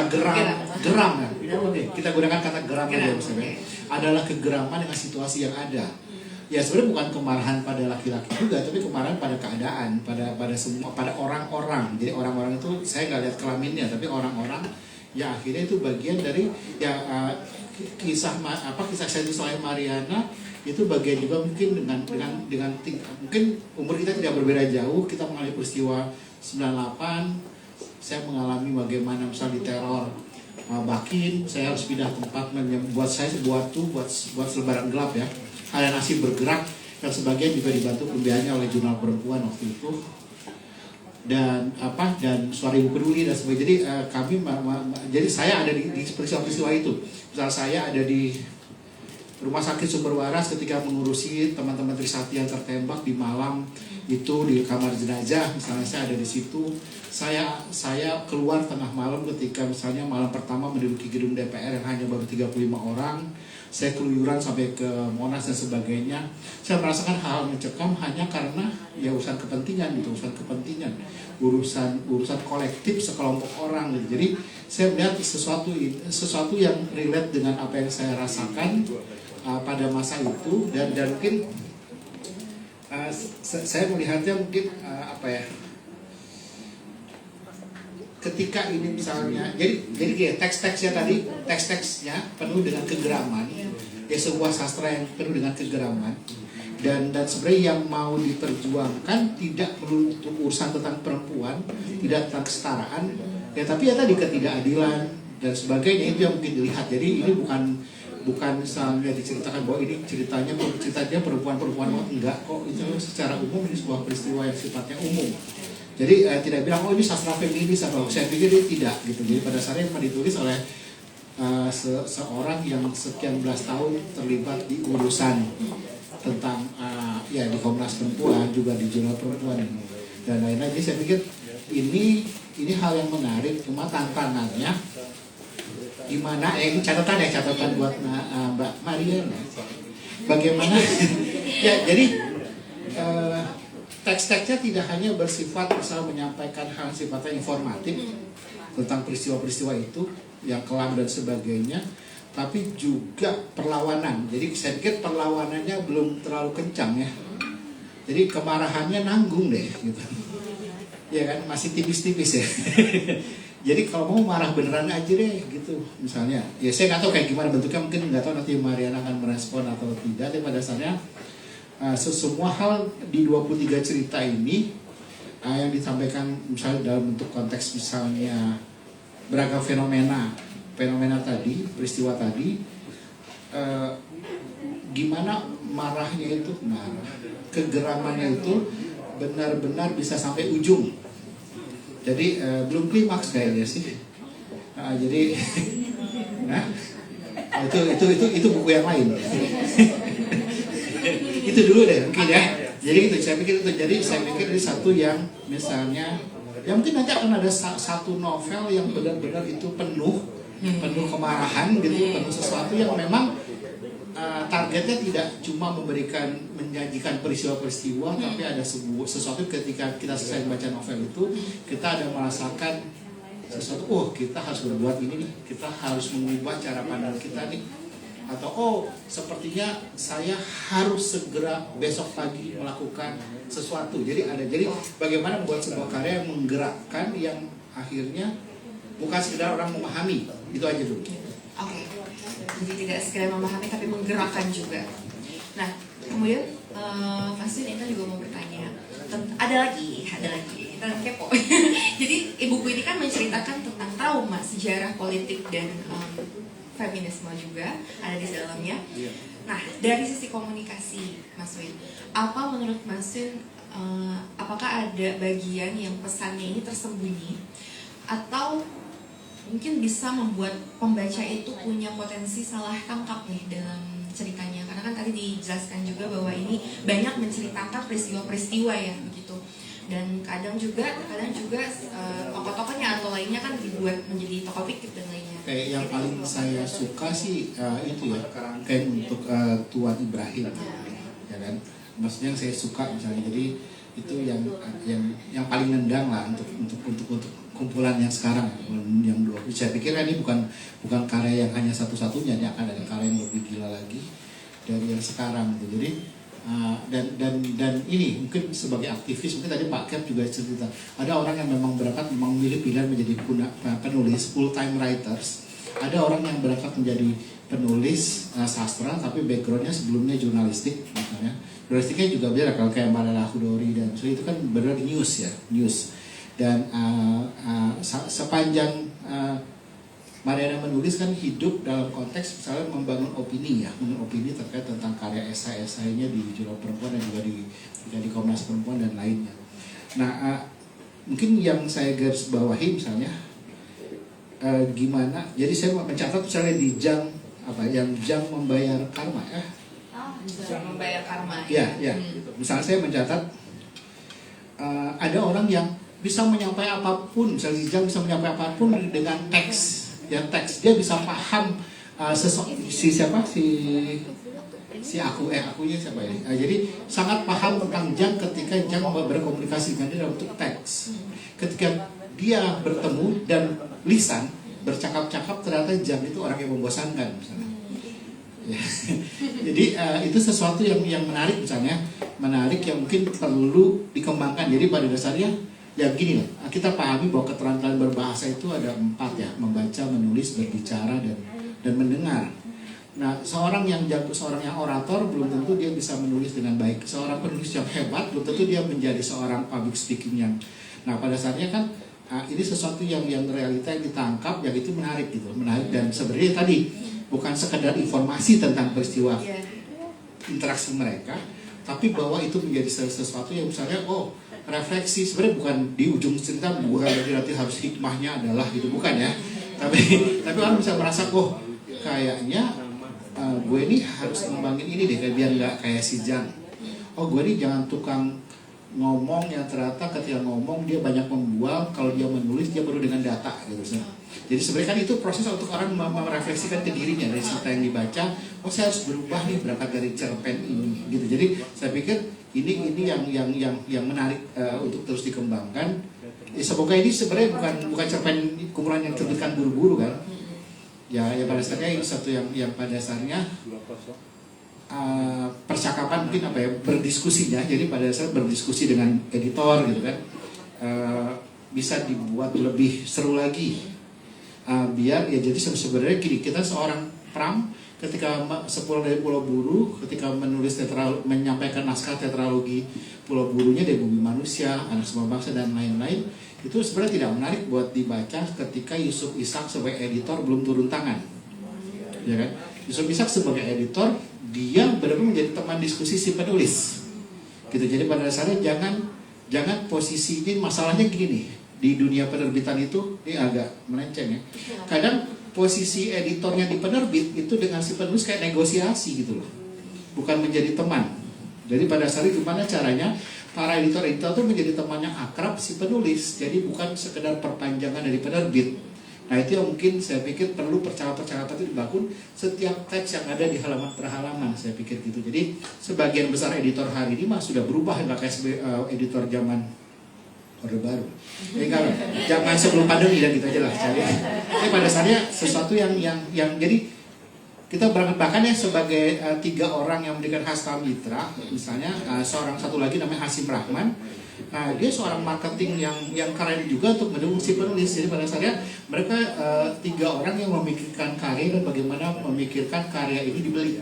geram ya. Oke, kita gunakan kata geram aja misalnya. Adalah kegeraman dengan situasi yang ada. Ya sebenarnya bukan kemarahan pada laki-laki juga, tapi kemarahan pada keadaan, pada semua, pada orang-orang. Jadi orang-orang itu saya nggak lihat kelaminnya, tapi orang-orang ya akhirnya itu bagian dari ya kisah saya soal Mariana itu bagian juga mungkin dengan mungkin umur kita tidak berbeda jauh. Kita mengalami peristiwa 98, saya mengalami bagaimana misalnya diteror Bakin, saya harus pindah tempat, buat saya buat selebaran gelap ya. Ada nasib bergerak dan sebagian juga dibantu pembiayanya oleh jurnal perempuan waktu itu dan Suara Ibu Peduli dan sebagainya. Jadi jadi saya ada di peristiwa itu. Misal saya ada di Rumah Sakit Sumber Waras ketika mengurusi teman-teman Trisakti yang tertembak di Malang itu, di kamar jenazah misalnya saya ada di situ. Saya keluar tengah malam ketika misalnya malam pertama menduduki gedung DPR yang hanya baru 35 orang. Saya keluyuran sampai ke Monas dan sebagainya. Saya merasakan hal mencekam hanya karena ya urusan kepentingan gitu, urusan kolektif sekelompok orang gitu. Jadi saya melihat sesuatu yang relate dengan apa yang saya rasakan pada masa itu dan mungkin saya melihatnya mungkin ketika ini misalnya, jadi kayak teks-teksnya tadi, teks-teksnya penuh dengan kegeraman, ya sebuah sastra yang penuh dengan kegeraman, dan sebenarnya yang mau diperjuangkan tidak melulu urusan tentang perempuan, tidak tentang kesetaraan, ya tapi ya tadi ketidakadilan dan sebagainya itu yang mungkin dilihat. Jadi ini bukan misalnya diceritakan bahwa ini ceritanya perempuan-perempuan, enggak kok, itu secara umum ini sebuah peristiwa yang sifatnya umum. Jadi tidak bilang ini sastra feminis atau saya pikir ini tidak gitu. Jadi pada dasarnya yang ditulis oleh seorang yang sekian belas tahun terlibat di urusan tentang ya di Komnas Perempuan, juga di Jurnal Perempuan dan lain-lain. Jadi saya pikir ini hal yang menarik. Cuma tantangannya gimana? Ini catatan buat Mbak Maria. Bagaimana? Ya jadi teks-teksnya tidak hanya bersifat misal menyampaikan hal sifatnya informatif tentang peristiwa-peristiwa itu yang kelam dan sebagainya, tapi juga perlawanan. Jadi saya pikir perlawanannya belum terlalu kencang ya. Jadi kemarahannya nanggung deh gitu. Ya kan, masih tipis-tipis ya. Jadi kalau mau marah beneran aja deh gitu misalnya. Ya saya nggak tahu kayak gimana bentuknya, mungkin nggak tahu nanti Mariana akan merespon atau tidak. Tapi pada dasarnya semua hal di 23 cerita ini yang disampaikan misalnya dalam bentuk konteks misalnya beragam fenomena tadi, peristiwa tadi, gimana marahnya itu, kegeramannya itu benar-benar bisa sampai ujung. Jadi belum klimaks kayaknya sih. Jadi Itu buku yang lain. Itu dulu deh mungkin ya. Jadi itu saya pikir ini satu yang misalnya ya mungkin nanti akan ada satu novel yang benar-benar itu penuh kemarahan gitu, penuh sesuatu yang memang targetnya tidak cuma menjanjikan peristiwa-peristiwa, tapi ada sesuatu ketika kita selesai membaca novel itu, kita ada merasakan sesuatu, oh kita harus berbuat ini nih, kita harus mengubah cara pandang kita nih, atau oh sepertinya saya harus segera besok pagi melakukan sesuatu. Jadi bagaimana membuat sebuah karya yang menggerakkan, yang akhirnya bukan sekedar orang memahami, itu aja dulu. Oke, jadi tidak sekedar memahami tapi menggerakkan juga. Nah, kemudian Mas Yun, Intan juga mau bertanya. Ada lagi, kita kepo. Jadi buku ini kan menceritakan tentang trauma, sejarah politik dan feminisme juga ada di dalamnya. Nah, dari sisi komunikasi, Mas Win, apa menurut Mas Win, apakah ada bagian yang pesannya ini tersembunyi atau mungkin bisa membuat pembaca itu punya potensi salah tangkap nih dalam ceritanya? Karena kan tadi dijelaskan juga bahwa ini banyak menceritakan peristiwa-peristiwa ya begitu. Dan kadang juga tokoh-tokohnya atau lainnya kan dibuat menjadi tokoh fiktif dan lainnya. Kayak yang paling saya suka sih itu ya, kayak untuk Tuan Ibrahim, ya kan. Maksudnya yang saya suka misalnya, jadi itu yang paling nendang lah untuk kumpulan yang sekarang, yang dua. Saya pikir ini bukan karya yang hanya satu-satunya, ini akan ada karya yang lebih gila lagi dari yang sekarang gitu. Jadi dan ini mungkin sebagai aktivis, mungkin tadi Pak Kep juga cerita, ada orang yang memang berangkat memilih pilihan menjadi penulis full time writers, ada orang yang berangkat menjadi penulis sastra tapi backgroundnya sebelumnya jurnalistik misalnya. Jurnalistiknya juga beda, kalau kayak Malala Khudori dan so itu kan benar news. Dan sepanjang Mariana menulis kan hidup dalam konteks misalnya membangun opini terkait tentang karya esai-esainya di Jurnal Perempuan dan juga di Komnas Perempuan dan lainnya. Nah, mungkin yang saya garis bawahi misalnya gimana, jadi saya mencatat misalnya di Jang Membayar Karma ya. Jang Membayar Karma. Ya. Misalnya saya mencatat ada orang yang bisa menyampaikan apapun, misalnya si Jang bisa menyampaikan apapun dengan teks. Dia bisa paham akunya siapa ya. Jadi sangat paham tentang Jang ketika Jang berkomunikasi dengan dia dalam bentuk teks. Ketika dia bertemu dan lisan bercakap-cakap, ternyata Jang itu orang yang membosankan misalnya. Ya. Jadi itu sesuatu yang menarik misalnya, yang mungkin perlu dikembangkan. Jadi pada dasarnya ya gini lah, kita pahami bahwa keterampilan berbahasa itu ada 4 ya, membaca, menulis, berbicara, dan mendengar. Nah, seorang yang orator belum tentu dia bisa menulis dengan baik. Seorang penulis yang hebat belum tentu dia menjadi seorang public speaking yang. Nah, pada dasarnya kan ini sesuatu yang realita yang ditangkap, yang itu menarik gitu, dan sebenarnya tadi bukan sekedar informasi tentang peristiwa interaksi mereka, tapi bahwa itu menjadi sesuatu yang misalnya refleksi, sebenarnya bukan di ujung cerita, bukan berarti harus hikmahnya adalah itu, bukan ya, tapi orang bisa merasa kayaknya gue ini harus ngembangin ini deh biar nggak kayak si Jang. Gue ini jangan tukang ngomong yang ternyata ketika ngomong dia banyak membual, kalau dia menulis dia baru dengan data gitu. Jadi sebenarnya kan itu proses untuk orang merefleksikan ke dirinya dari cerita yang dibaca. Saya harus berubah nih berangkat dari cerpen ini gitu. Jadi saya pikir ini yang menarik untuk terus dikembangkan. Semoga ini sebenarnya bukan cerpen kumpulan yang diterbitkan buru-buru kan. Ya pada dasarnya ini satu yang pada dasarnya percakapan mungkin berdiskusinya. Jadi pada dasarnya berdiskusi dengan editor gitu kan. Bisa dibuat lebih seru lagi. Biar ya jadi sebenarnya gini, kita seorang Pram ketika sepulang dari Pulau Buru, ketika menyampaikan naskah tetralogi Pulau Burunya dari Bumi Manusia, Anak Semua Bangsa dan lain-lain, itu sebenarnya tidak menarik buat dibaca ketika Yusuf Ishak sebagai editor belum turun tangan, ya kan? Yusuf Ishak sebagai editor dia benar-benar menjadi teman diskusi si penulis, gitu. Jadi pada dasarnya jangan posisi ini, masalahnya gini nih, di dunia penerbitan itu ini agak melenceng ya. Kadang posisi editornya di penerbit itu dengan si penulis kayak negosiasi gitu loh, bukan menjadi teman. Jadi pada dasarnya gimana caranya para editor-editor itu menjadi temannya akrab si penulis, jadi bukan sekedar perpanjangan dari penerbit. Nah itu yang mungkin saya pikir perlu percakapan-percakapan itu dibangun setiap teks yang ada di halaman per halaman, saya pikir gitu. Jadi sebagian besar editor hari ini mah sudah berubah, nggak kayak editor zaman Orde Baru. Jadi kalau zaman sebelum pandemi dan gitu aja lah. Jadi pada dasarnya sesuatu yang jadi kita berangkat bahkan ya sebagai 3 orang yang memberikan Hasta Mitra, misalnya seorang satu lagi namanya Hasim Rahman. Dia seorang marketing yang keren juga untuk mendukung si penulis. Jadi pada dasarnya mereka 3 orang yang memikirkan karya dan bagaimana memikirkan karya ini dibeli.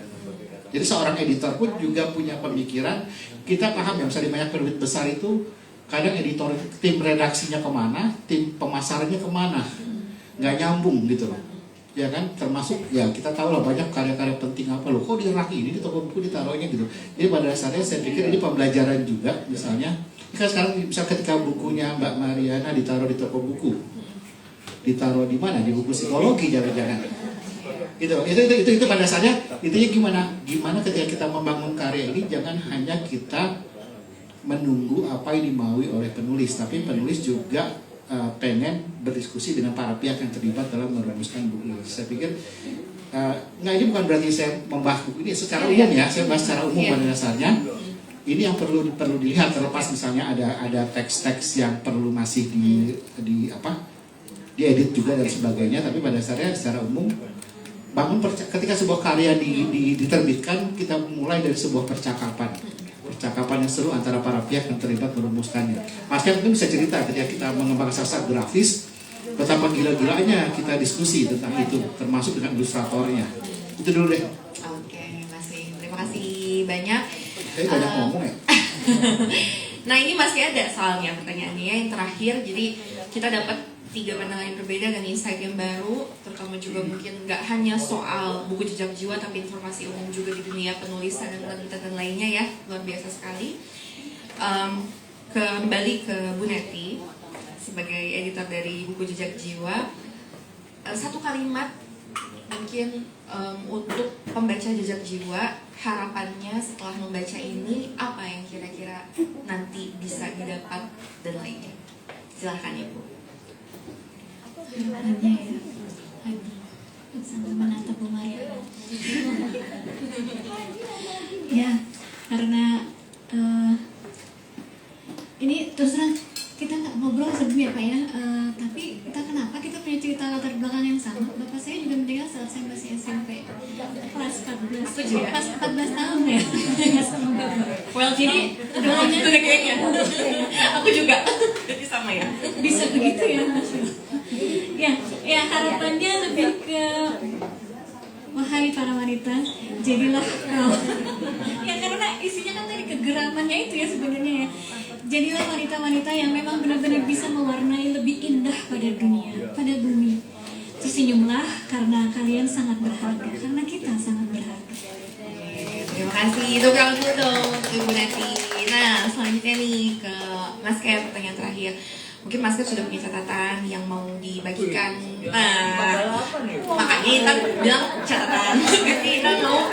Jadi seorang editor pun juga punya pemikiran. Kita paham ya, misalnya banyak penerbit besar itu kadang editor tim redaksinya kemana, tim pemasarannya kemana, nggak nyambung gitu loh. Ya kan, termasuk ya kita tahu lah banyak karya-karya penting apa loh, kok di rak ini di toko buku ditaruhnya gitu. Jadi pada dasarnya saya pikir ini pembelajaran juga. Misalnya kan sekarang bisa ketika bukunya Mbak Mariana ditaruh di toko buku, ditaruh di mana, di buku psikologi jangan-jangan itu pada dasarnya intinya gimana ketika kita membangun karya ini, jangan hanya kita menunggu apa yang dimaui oleh penulis, tapi penulis juga pengen berdiskusi dengan para pihak yang terlibat dalam merumuskan buku ini. Saya pikir ini bukan berarti saya membahas buku ini secara umum ya, saya bahas secara umum pada dasarnya. Ini yang perlu dilihat, terlepas misalnya ada teks-teks yang perlu masih diedit juga dan sebagainya, tapi pada dasarnya secara umum ketika sebuah karya diterbitkan, kita mulai dari sebuah percakapan yang seru antara para pihak yang terlibat merumuskannya. Mas Ken mungkin bisa cerita ketika kita mengembangkan sastra grafis, betapa gila-gilanya kita diskusi tentang itu, termasuk dengan ilustratornya. Itu dulu deh. Oke, terima kasih banyak. Saya banyak ngomong ya. Nah ini masih ada soalnya pertanyaannya yang terakhir. Jadi kita dapat 3 pandangan yang berbeda dan insight yang baru, terutama juga mungkin nggak hanya soal buku jejak jiwa, tapi informasi umum juga di dunia penulisan dan penelitian dan lainnya ya, luar biasa sekali. Kembali ke Bu Neti sebagai editor dari buku jejak jiwa, satu kalimat mungkin untuk pembaca jejak jiwa, harapannya setelah membaca ini apa yang kira-kira nanti bisa didapat dan lainnya. Silahkan ya Bu. Harapannya ya, sambil menatap Bu Mariana. Ya, karena ini terus terang kita nggak ngobrol sebelumnya Pak ya, tapi kenapa kita punya cerita latar belakang yang sama. Bapak saya juga meninggal saat saya masih SMP, kelas 14, pas 14 tahun ya. Well, jadi kayaknya aku juga jadi sama ya. Bisa begitu ya. Ya harapannya lebih ke wahai para wanita, jadilah kau. Ya karena isinya kan tadi kegeramannya itu ya sebenarnya ya. Jadilah wanita-wanita yang memang benar-benar bisa mewarnai lebih indah pada dunia, pada bumi. Tersenyumlah karena kalian sangat berharga, karena kita sangat berharga. Terima kasih. Itu kalau dulu untuk Ibu Neti. Nah, selanjutnya nih ke Mas Kev, pertanyaan terakhir. Mungkin Mas Kev sudah punya catatan yang mau dibagikan. Nah, makanya kita bilang catatan. Kita mau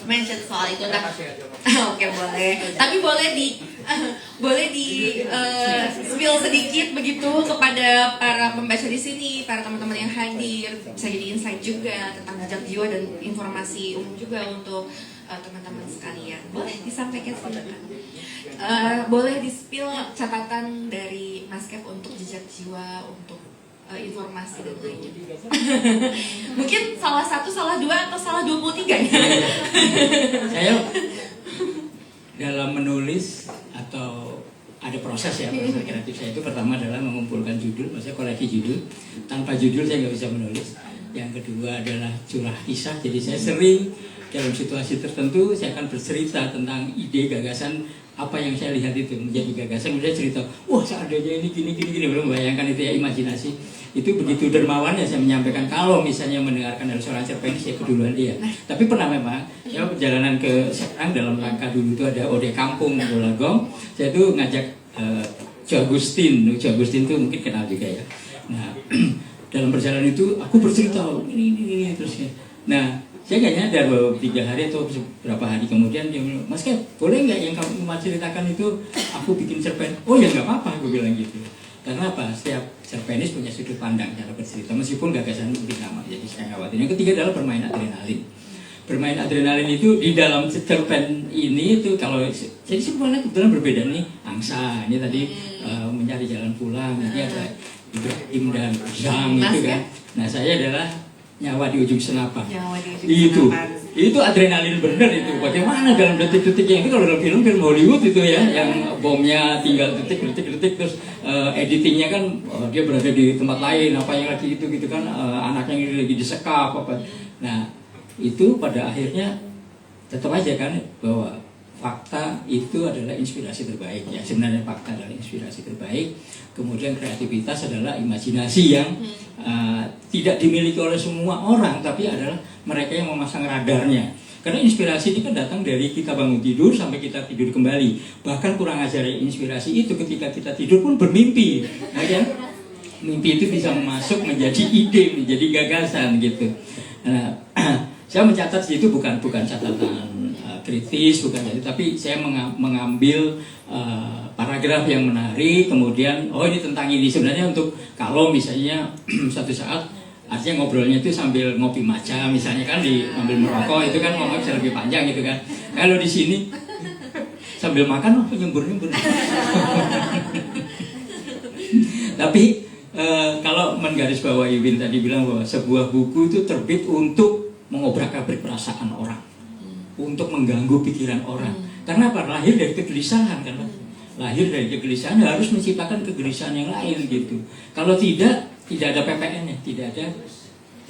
mention soal itu. Nah, oke boleh. Tapi boleh di spill sedikit begitu kepada para pembaca di sini, para teman-teman yang hadir, bisa jadi insight juga tentang jejak jiwa dan informasi umum juga untuk teman-teman sekalian. Boleh disampaikan silakan. Boleh di-spill catatan dari Mas Kev untuk jejak jiwa, untuk informasi dan lainnya. Mungkin salah 1, salah 2, atau salah 23 ya? Saya dalam menulis atau ada proses ya, proses kreatif saya itu pertama adalah mengumpulkan judul, maksudnya koleksi judul. Tanpa judul saya nggak bisa menulis. Yang kedua adalah curah kisah, jadi saya sering dalam situasi tertentu saya akan bercerita tentang ide gagasan apa yang saya lihat itu menjadi gagasan, kemudian cerita, wah seandainya ini gini, belum membayangkan itu ya, imajinasi. Itu begitu dermawan ya saya menyampaikan. Kalau misalnya mendengarkan dari seorang cerpen, saya keduluan dia. Tapi pernah memang saya perjalanan ke Serang dalam rangka dulu itu ada Ode Kampung Bolagong. Saya tuh ngajak Jo Agustin itu mungkin kenal juga ya. Nah dalam perjalanan itu aku bercerita ini terusnya. Nah, saya nggak nyadar bahwa 3 hari atau beberapa hari kemudian dia bilang, Mas Kev, boleh nggak yang kamu mau ceritakan itu aku bikin cerpen? Oh ya nggak apa-apa, aku bilang gitu. Karena apa? Setiap cerpenis punya sudut pandang cara bercerita, meskipun gagasan mungkin sama. Jadi saya khawatir. Yang ketiga adalah bermain adrenalin. Bermain adrenalin itu di dalam cerpen ini itu kalau jadi sebenarnya kebetulan berbeda nih. Angsa ini tadi mencari jalan pulang. Ini ada Ibrahim dan Zhang itu kan. Nah saya adalah nyawa di ujung senapan. Itu adrenalin bener itu. Bagaimana dalam detik-detik yang itu kalau dalam film Hollywood itu ya, yang bomnya tinggal detik-detik terus editingnya kan dia berada di tempat lain, apa yang lagi itu gitu kan, anaknya ini lagi disekap apa. Nah itu pada akhirnya tetap aja kan bahwa fakta itu adalah inspirasi terbaik ya. Sebenarnya fakta adalah inspirasi terbaik. Kemudian kreativitas adalah imajinasi yang tidak dimiliki oleh semua orang, tapi adalah mereka yang memasang radarnya. Karena inspirasi itu kan datang dari kita bangun tidur sampai kita tidur kembali. Bahkan kurang ajar inspirasi itu ketika kita tidur pun bermimpi, ya kan? Mimpi itu bisa masuk menjadi ide, menjadi gagasan gitu. Nah, saya mencatat itu bukan catatan kritis, bukan jadi, tapi saya mengambil paragraf yang menarik, kemudian oh ini tentang ini sebenarnya untuk kalau misalnya suatu saat artinya ngobrolnya itu sambil ngopi matcha misalnya kan sambil merokok itu kan ngomong bisa lebih panjang gitu kan. Kalau di sini sambil makan nyembur-nyembur. Tapi kalau menggarisbawahi Win tadi bilang bahwa sebuah buku itu terbit untuk mengobrak-abrik perasaan orang, untuk mengganggu pikiran orang. Karena apa? Lahir dari kegelisahan kan, lahir dari kegelisahan harus menciptakan kegelisahan yang lain gitu. Kalau tidak ada PPN-nya, tidak ada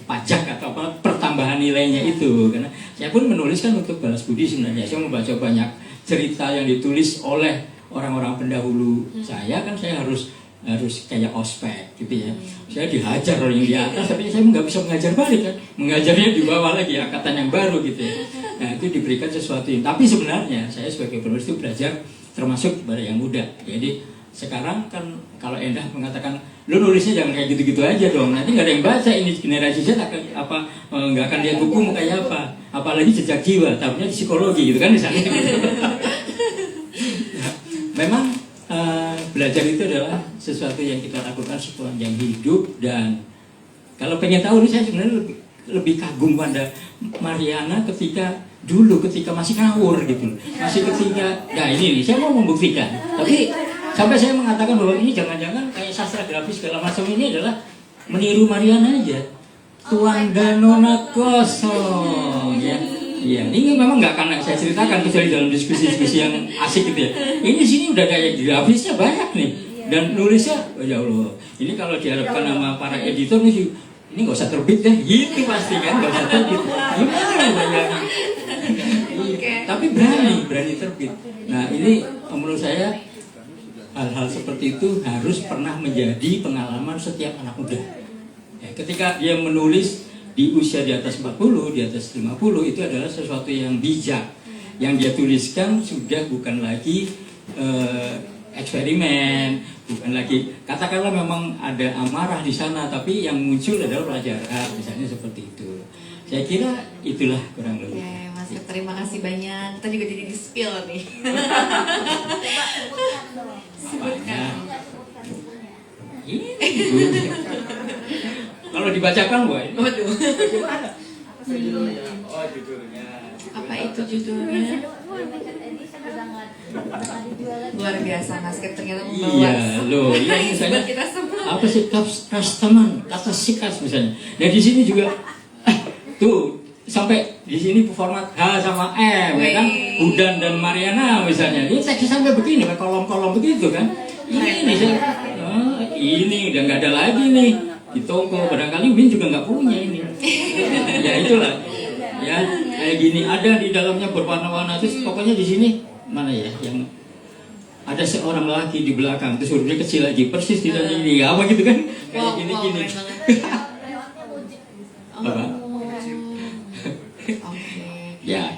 pajak atau apa pertambahan nilainya itu. Karena saya pun menuliskan untuk balas budi sebenarnya. Saya membaca banyak cerita yang ditulis oleh orang-orang pendahulu saya, kan saya harus kayak ospek gitu ya. Saya dihajar oleh yang di atas, tapi saya nggak bisa mengajar balik kan. Mengajarnya di bawah lagi, angkatan yang baru gitu ya. Nah itu diberikan sesuatu yang, tapi sebenarnya saya sebagai penulis itu belajar termasuk kepada yang muda. Jadi sekarang kan kalau Endah mengatakan, lu nulisnya jangan kayak gitu-gitu aja dong, nanti nggak ada yang baca, ini generasi Z nggak akan lihat buku mau kayak apa, apalagi jejak jiwa, tahunya di psikologi gitu kan misalnya. Memang belajar itu adalah sesuatu yang kita lakukan sepanjang hidup, dan kalau pengen tahu ini saya sebenarnya lebih kagum pada Mariana ketika masih ngawur gitu, masih ketika, nah ini nih saya mau membuktikan, tapi sampai saya mengatakan bahwa ini jangan-jangan kayak sastra grafis segala macam ini adalah meniru Mariana aja, Tuan Danona kosong ya. Iya, ini memang nggak akan saya ceritakan kecuali dalam diskusi-diskusi yang asik gitu ya. Ini sini udah kayak grafisnya banyak nih, dan nulisnya, oh ya Allah, ini kalau diharapkan sama para editor nih, ini nggak usah terbit deh, gitu pasti kan, nggak usah terbit. Gimana banyak? Tapi berani terbit. Nah ini menurut saya hal-hal seperti itu harus pernah menjadi pengalaman setiap anak muda. Ya, ketika dia menulis di usia di atas 40, di atas 50, itu adalah sesuatu yang bijak. Yang dia tuliskan sudah bukan lagi eksperimen, bukan lagi, katakanlah memang ada amarah di sana, tapi yang muncul adalah pelajaran, misalnya seperti itu. Saya kira itulah kurang lebih. Oke, Mas, terima kasih banyak. Kita juga jadi di-spill nih. Sebutkan. Ini kalau dibacakan, boy. Waduh. Oh, judulnya. Apa itu judulnya? Luar biasa, Mas Kev ternyata membawa. Iya, loh. Iya, misalnya buat kita semua. apa sih customer, kata sikas misalnya. Nah di sini juga tuh sampai di sini format H sama M, ya kan? Hudan dan Mariana misalnya. Ini teksnya sampai begini, kayak kolom-kolom begitu kan? Ini saya, ini udah nggak ada lagi nih di toko. Barangkali Win juga nggak punya ini. Ya itulah. Ya kayak gini ada di dalamnya berwarna-warna, terus pokoknya di sini mana ya yang ada seorang lelaki di belakang, terus hurufnya kecil lagi, persis di dalam ini, apa gitu kan? Kayak gini-gini. Apa? Ya,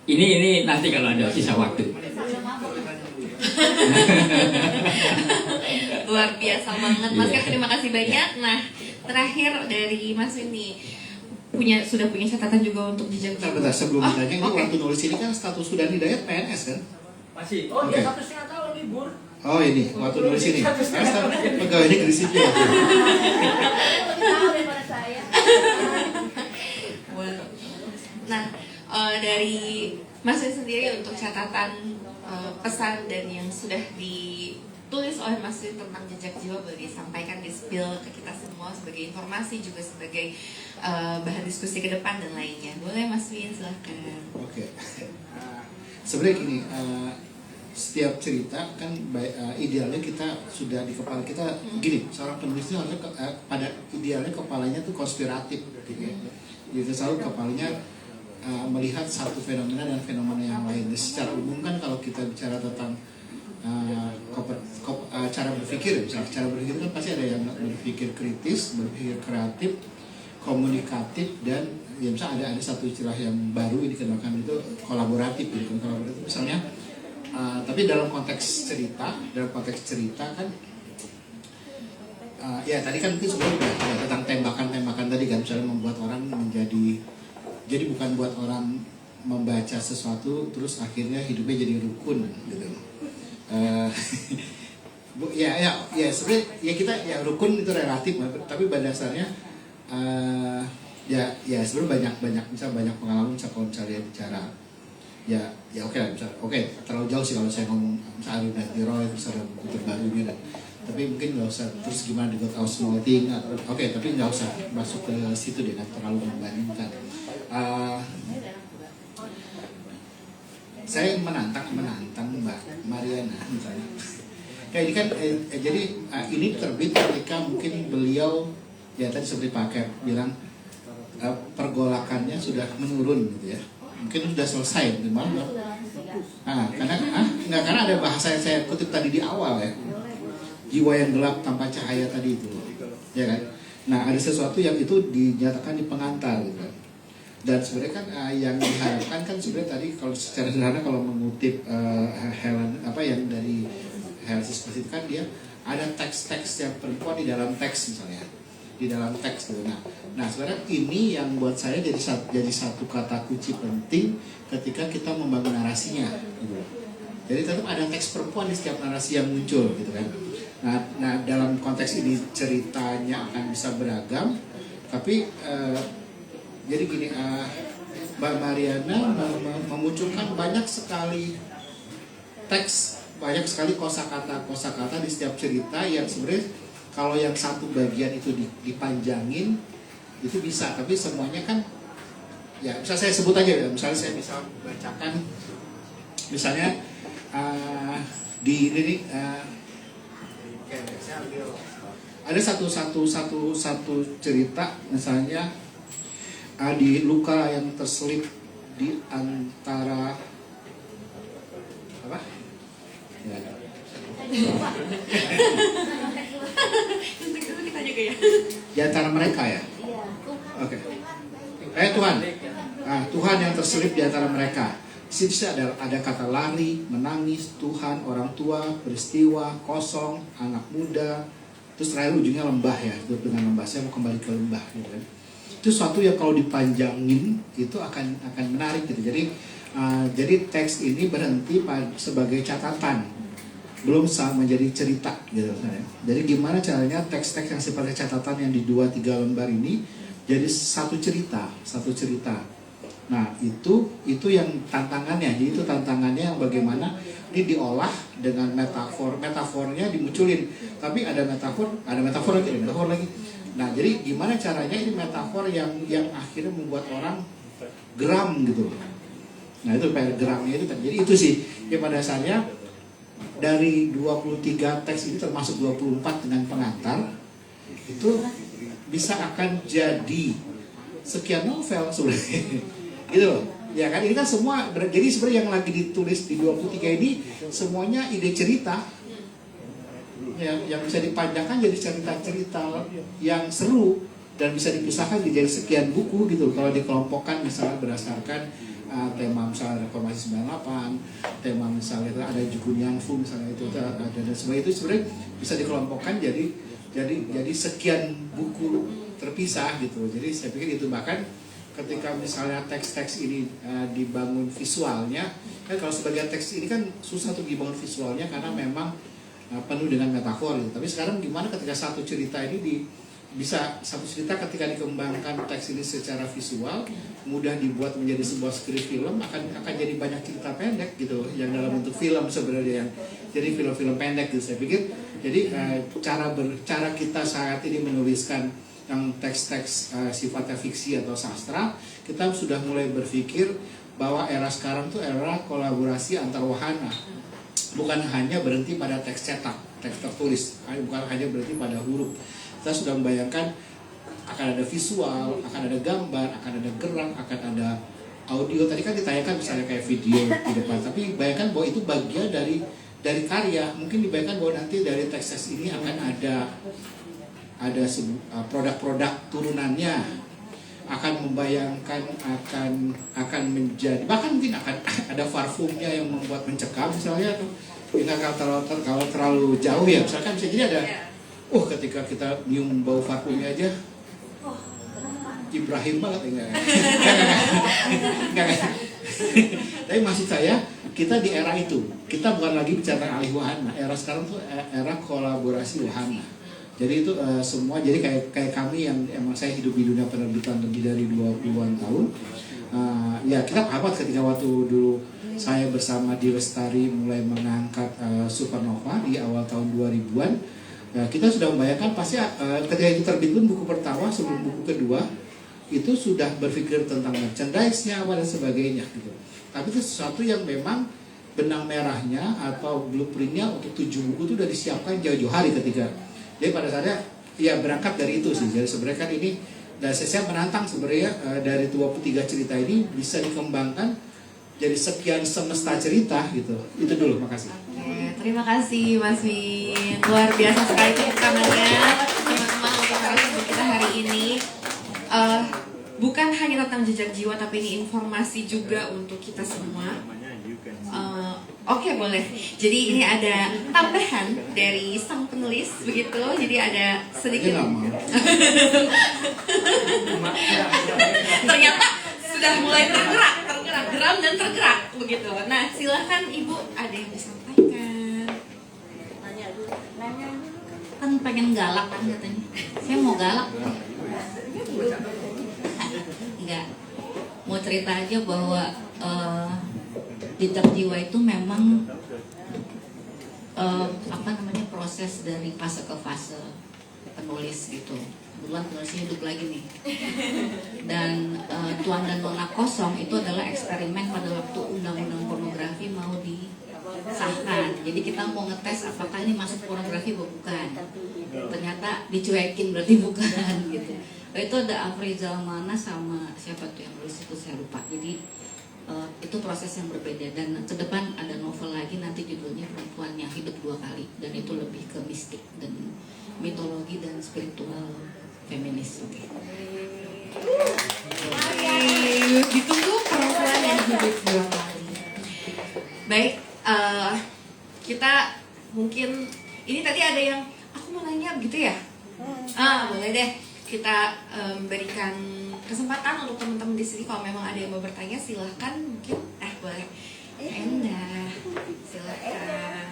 ini nanti kalau ada sisa waktu. Luar biasa banget, Mas Kev, terima kasih banyak. Nah, terakhir dari Mas ini sudah punya catatan juga untuk jejak jiwa. Bentar, sebelum ditanya, ini oke. waktu nulis ini kan status Sudan Hidayat PNS kan? Masih. Oh Oke. iya, 1,5 tahun libur. Oh ini, waktu nulis ini. Sekarang pegawainya dari sipil. Tahu daripada saya. Wow. Nah, dari Mas sendiri untuk catatan pesan dan yang sudah ditulis oleh Mas Win tentang jejak jiwa boleh disampaikan, di-spill ke kita semua sebagai informasi juga sebagai bahan diskusi ke depan dan lainnya. Boleh Mas Win, silahkan. Oke. Sebenarnya gini, setiap cerita kan idealnya kita sudah di kepala kita gini, seorang penulis itu harusnya pada idealnya kepalanya tuh konspiratif gitu ya. Jadi selalu kepalanya melihat satu fenomena dan fenomena yang lain. Jadi secara umum kan kalau kita bicara tentang cara berpikir, misalnya cara berpikir kan pasti ada yang berpikir kritis, berpikir kreatif, komunikatif, dan ya misalnya ada satu istilah yang baru dikenakan itu kolaboratif gitu. Kolaboratif misalnya tapi dalam konteks cerita kan ya tadi kan mungkin sebenarnya udah tentang tembakan-tembakan tadi kan, misalnya membuat orang jadi bukan buat orang membaca sesuatu terus akhirnya hidupnya jadi rukun gitu. Ya sebenarnya ya kita ya rukun itu relatif, tapi pada dasarnya ya sebenarnya banyak pengalaman kalau misalnya bicara ya oke lah, terlalu jauh sih kalau saya ngomong misalnya Arundhati Roy terus ada buku terbarunya dan tapi mungkin nggak usah terus gimana di God of Small Thing tapi nggak usah masuk ke situ deh, nggak terlalu membandingkan. Saya menantang Mbak Mariana misalnya. Kayak ini kan jadi ini terbit ketika mungkin beliau ya tadi seperti Pak Kep bilang pergolakannya sudah menurun gitu ya. Mungkin sudah selesai gimana? Karena ada bahasa yang saya kutip tadi di awal ya. Jiwa yang gelap tanpa cahaya tadi itu. Ya kan? Nah, ada sesuatu yang itu dinyatakan di pengantar gitu kan. Dan sebenarnya kan yang diharapkan kan sebenarnya tadi kalau secara sederhana kalau mengutip Helen yang dari Helen seperti itu kan dia ada teks-teks yang perempuan di dalam teks misalnya. Di dalam teks gitu. Nah sebenarnya ini yang buat saya jadi satu kata kunci penting ketika kita membangun narasinya gitu. Jadi tetap ada teks perempuan di setiap narasi yang muncul gitu kan. Nah dalam konteks ini ceritanya akan bisa beragam, tapi jadi gini, Mbak Mariana memunculkan banyak sekali teks, banyak sekali kosakata di setiap cerita yang sebenarnya kalau yang satu bagian itu dipanjangin itu bisa, tapi semuanya kan ya bisa saya sebut aja ya, misalnya saya bisa bacakan misalnya di ini ada satu cerita misalnya di luka yang terselip di antara apa? Ya. Di antara mereka ya. Oke. Tuhan. Tuhan yang terselip di antara mereka. Di sini ada kata lari, menangis, Tuhan, orang tua, peristiwa, kosong, anak muda. Terus terakhir ujungnya lembah ya. Dengan lembah saya mau kembali ke lembah gitu kan. Itu suatu yang kalau dipanjangin itu akan menarik gitu. Jadi teks ini berhenti sebagai catatan, belum menjadi cerita gitu. Jadi gimana caranya teks-teks yang sifatnya catatan yang di 2-3 lembar ini jadi satu cerita. Nah itu yang tantangannya. Jadi itu tantangannya yang bagaimana ini diolah dengan metafornya dimunculin. Tapi ada metafor lagi. Nah jadi gimana caranya ini metafor yang akhirnya membuat orang geram gitu. Nah itu geramnya itu. Jadi itu sih ya pada dasarnya dari 23 teks ini termasuk 24 dengan pengantar itu bisa akan jadi sekian novel sebenarnya. Gitu loh. Ya kan ini kan semua jadi sebenarnya yang lagi ditulis di 23 ini semuanya ide cerita. Yang bisa dipanjangkan jadi cerita-cerita yang seru dan bisa dipisahkan jadi sekian buku gitu kalau dikelompokkan misalnya berdasarkan tema misalnya Reformasi 98, tema misalnya ada Jukunian Fu misalnya itu ada dan semua itu sebenarnya bisa dikelompokkan jadi sekian buku terpisah gitu. Jadi saya pikir itu bahkan ketika misalnya teks-teks ini dibangun visualnya, kan kalau sebagian teks ini kan susah untuk dibangun visualnya karena memang penuh dengan metafor gitu. Tapi sekarang gimana ketika satu cerita ini bisa satu cerita ketika dikembangkan teks ini secara visual mudah dibuat menjadi sebuah skrip film akan jadi banyak cerita pendek gitu yang dalam bentuk film sebenarnya yang jadi film-film pendek gitu. Saya pikir jadi cara kita saat ini menuliskan yang teks-teks sifatnya fiksi atau sastra, kita sudah mulai berpikir bahwa era sekarang tuh era kolaborasi antar wahana, bukan hanya berhenti pada teks cetak, teks tertulis, bukan hanya berhenti pada huruf. Kita sudah membayangkan akan ada visual, akan ada gambar, akan ada gerak, akan ada audio. Tadi kan ditayangkan misalnya kayak video di depan, tapi bayangkan bahwa itu bagian dari karya. Mungkin dibayangkan bahwa nanti dari teks-teks ini akan ada produk-produk turunannya, akan membayangkan akan menjadi, bahkan mungkin akan ada parfumnya yang membuat mencekam misalnya. Kalau terlalu jauh ya, misalkan bisa jadi ada ketika kita nyium bau parfumnya aja Ibrahim banget enggak. Tapi maksud saya kita di era itu, kita bukan lagi bicara alih wahana. Era sekarang tuh era kolaborasi wahana. Jadi itu semua, jadi kayak kami yang emang saya hidup di dunia penerbitan lebih dari 20-an tahun. Ya kita paham ketika waktu dulu saya bersama di Lestari mulai mengangkat Supernova di awal tahun 2000-an. Ya, kita sudah membayangkan pasti ketika itu terbit pun buku pertama sebelum buku kedua itu sudah berpikir tentang merchandise-nya dan sebagainya gitu. Tapi itu sesuatu yang memang benang merahnya atau blueprint-nya untuk 7 buku itu sudah disiapkan jauh-jauh hari ketika. Jadi pada saatnya ya berangkat dari itu sih. Jadi sebenarnya kan ini dan saya menantang sebenarnya dari 23 cerita ini bisa dikembangkan jadi sekian semesta cerita gitu. Itu dulu, makasih. Oke, terima kasih Mas Min. Luar biasa sekali tepuk tangannya teman-teman untuk narasumber kita hari ini. Bukan hanya tentang jejak jiwa, tapi ini informasi juga untuk kita semua. Oke, boleh. Jadi ini ada tambahan dari sang penulis begitu. Jadi ada sedikit. Ternyata sudah mulai tergerak, geram dan tergerak begitu. Nah, silakan Ibu, ada yang disampaikan. Kan pengen galak kan katanya. Saya mau galak. Enggak. Mau cerita aja bahwa jejak jiwa itu memang proses dari fase ke fase penulis gitu. Kebetulan penulisnya hidup lagi nih. Dan Tuan dan Nona Kosong itu adalah eksperimen pada waktu undang-undang pornografi mau disahkan. Jadi kita mau ngetes apakah ini masuk pornografi atau bukan. Ternyata dicuekin berarti bukan gitu. Itu ada Afrizal Mana sama siapa tuh yang nulis itu saya lupa. Jadi itu proses yang berbeda, dan ke depan ada novel lagi nanti judulnya Perempuan yang Hidup Dua Kali, dan itu lebih ke mistik dan mitologi dan spiritual feminis. Ditunggu Perempuan yang Hidup Dua Kali. Baik, kita mungkin ini tadi ada yang aku mau nanya gitu ya. Boleh deh kita berikan kesempatan untuk teman-teman di sini, kalau memang ada yang mau bertanya silahkan, mungkin boleh. Enda, silahkan.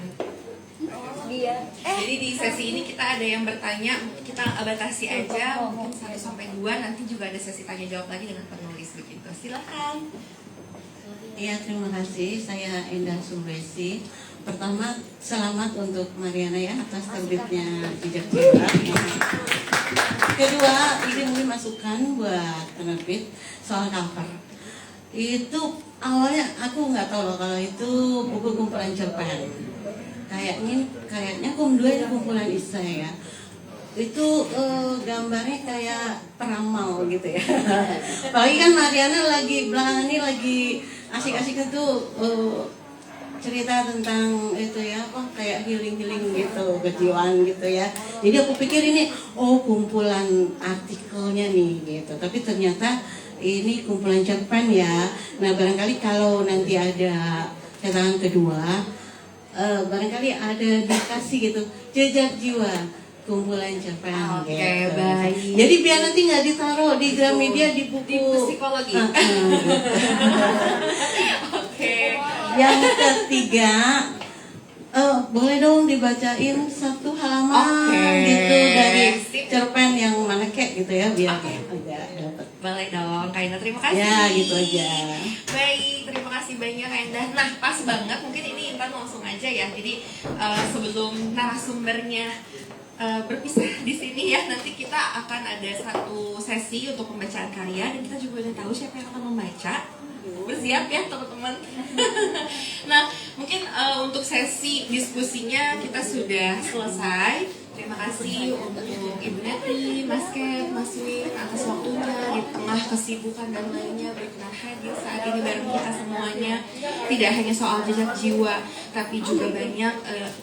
Jadi di sesi ini kita ada yang bertanya, kita batasi aja mungkin 1-2, nanti juga ada sesi tanya jawab lagi dengan penulis begitu. Silahkan. Iya, terima kasih. Saya Endah Sumresi. Pertama, selamat untuk Mariana ya atas terbitnya Jejak Jiwa. Kedua, ini mungkin masukan buat penerbit soal cover. Itu awalnya aku nggak tahu loh kalau itu buku kumpulan cerpen. Kayaknya Kum 2 itu kumpulan esai ya. Itu gambarnya kayak peramal gitu ya. Apalagi kan Mariana lagi belakangan ini lagi asik-asik itu cerita tentang itu ya, kayak healing gitu, kejiwaan gitu ya. Jadi aku pikir ini kumpulan artikelnya nih gitu. Tapi ternyata ini kumpulan cerpen ya. Nah barangkali kalau nanti ada cetakan kedua, barangkali ada dikasih gitu jejak jiwa kumpulan cerpen. Oke, gitu. baik. Jadi biar nanti nggak ditaruh di Gramedia di buku Di psikologi. Oke. Yang ketiga, boleh dong dibacain satu halaman Oke. gitu dari Sip. cerpen yang mana kek gitu ya biar agak dapat. Boleh dong, Kak Indah, terima kasih. Ya gitu aja. Baik, terima kasih banyak Kak Indah. Nah, pas banget, mungkin ini Intan langsung aja ya. Jadi sebelum narasumbernya berpisah di sini ya, nanti kita akan ada satu sesi untuk pembacaan karya dan kita juga udah tahu siapa yang akan membaca. Bersiap ya teman-teman. Nah, mungkin untuk sesi diskusinya kita sudah selesai. Terima kasih untuk Ibu Neti, Mas Ken, Mas Win atas waktunya di tengah kesibukan dan lainnya berkenan hadir saat ini bareng kita semuanya. Tidak hanya soal jejak jiwa, tapi juga banyak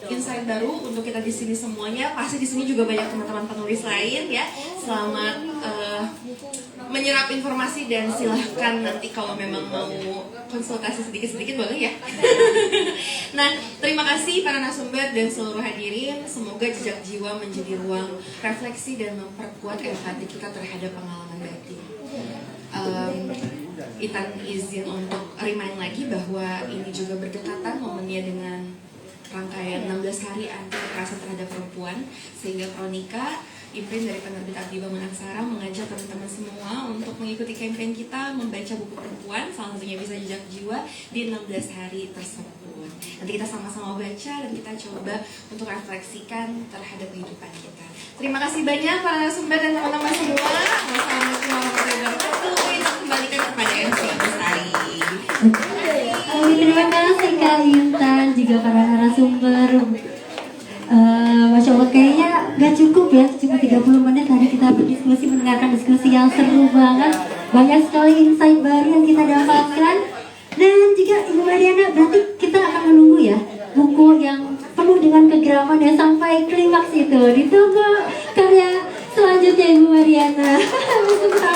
insight baru untuk kita di sini semuanya. Pasti di sini juga banyak teman-teman penulis lain ya. Selamat menyerap informasi dan silahkan nanti kalau memang mau konsultasi sedikit-sedikit boleh ya. Nah, terima kasih para narasumber dan seluruh hadirin. Semoga jejak jiwa menjadi ruang refleksi dan memperkuat empati kita terhadap pengalaman batin. Intan izin untuk remind lagi bahwa ini juga berdekatan momennya dengan rangkaian 16 hari anti kekerasan terhadap perempuan, sehingga Kronika imprint dari penerbit Abdi Bangun Aksara mengajak teman-teman semua untuk mengikuti campaign kita membaca buku perempuan, salah satunya bisa jejak jiwa di 16 hari tersebut. Nanti kita sama-sama baca dan kita coba untuk refleksikan terhadap kehidupan kita. Terima kasih banyak para narasumber dan teman-teman semua. Wassalamualaikum warahmatullahi wabarakatuh. Kita kembalikan kepada MC Bestari. Terima kasih Kak Intan, juga para narasumber. Masya Allah, kayaknya gak cukup ya, cuma 30 menit tadi kita berdiskusi, mendengarkan diskusi yang seru banget. Banyak sekali insight baru yang kita dapatkan. Dan juga Ibu Mariana, berarti kita akan menunggu ya buku yang penuh dengan kegeraman ya sampai klimaks itu. Ditunggu karya selanjutnya Ibu Mariana.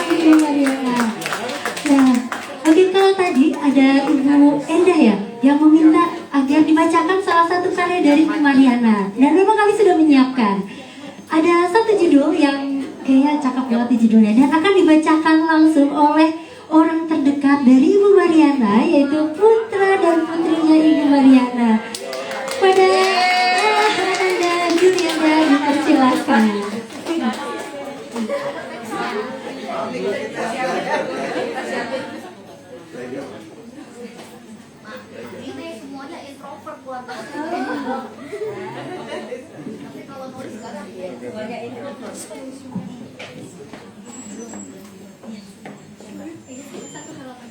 Ibu Mariana. Nah, oke, kalau tadi ada Ibu Endah ya yang meminta agar dibacakan salah satu karya dari Ibu Mariana. Dan memang kami sudah menyiapkan. Ada satu judul yang kayaknya cakep banget di judulnya dan akan dibacakan langsung oleh orang terdekat dari Ibu Mariana, yaitu putra dan putrinya Ibu Mariana. Pada Anda Juliana dipersilakan. Ini semuanya introvert keluarga. Tapi kalau nulis sekarang banyak introvert. Satu halaman.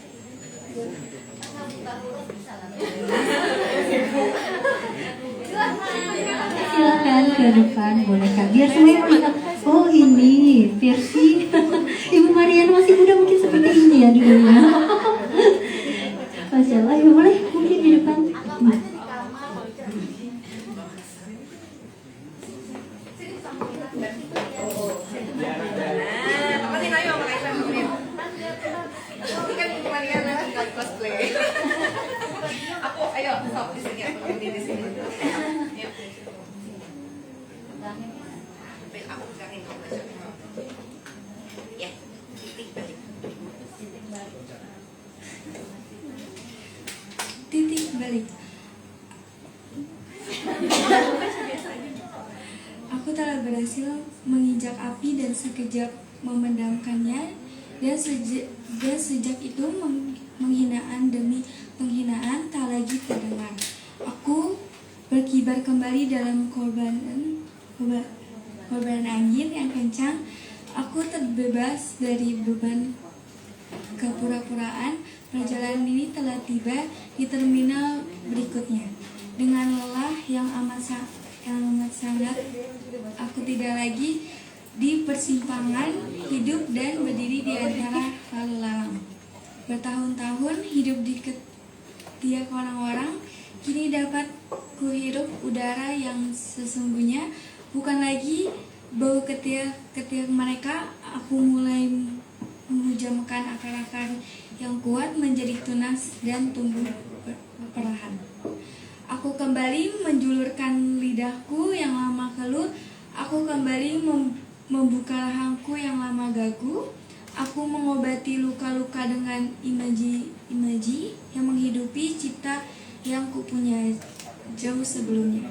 Silakan ke depan, boleh Kak. Biar semuanya ingat. Oh ini versi Ibu Mariana masih muda mungkin seperti ini ya dulunya. Masya Allah, Ibu boleh mungkin di depan. Temenin ayo sama Kak Indah. Ini kan Ibu Mariana tinggal cosplay. Aku ayo stop di sini, aku berdiri di sini. Yuk. Aku pegangin kamu aja. Ya, titik balik. Titik balik. Aku telah berhasil menginjak api dan sekejap memendamkannya, dan sejak itu penghinaan demi penghinaan tak lagi terdengar. Aku berkibar kembali dalam korbanan angin yang kencang. Aku terbebas dari beban kepura-puraan. Perjalanan ini telah tiba di terminal berikutnya. Dengan lelah yang amat sangat, aku tidak lagi di persimpangan hidup dan berdiri di antara lalu lalang. Bertahun-tahun hidup di ketiak orang-orang, kini dapat kuhirup udara yang sesungguhnya, bukan lagi bau ketiak mereka. Aku mulai menghujamkan akar-akar yang kuat menjadi tunas dan tumbuh perlahan. Aku kembali menjulurkan lidahku yang lama keluh. Aku kembali membuka rahangku yang lama gagu. Aku mengobati luka-luka dengan imaji yang menghidupi cipta yang kupunya jauh sebelumnya.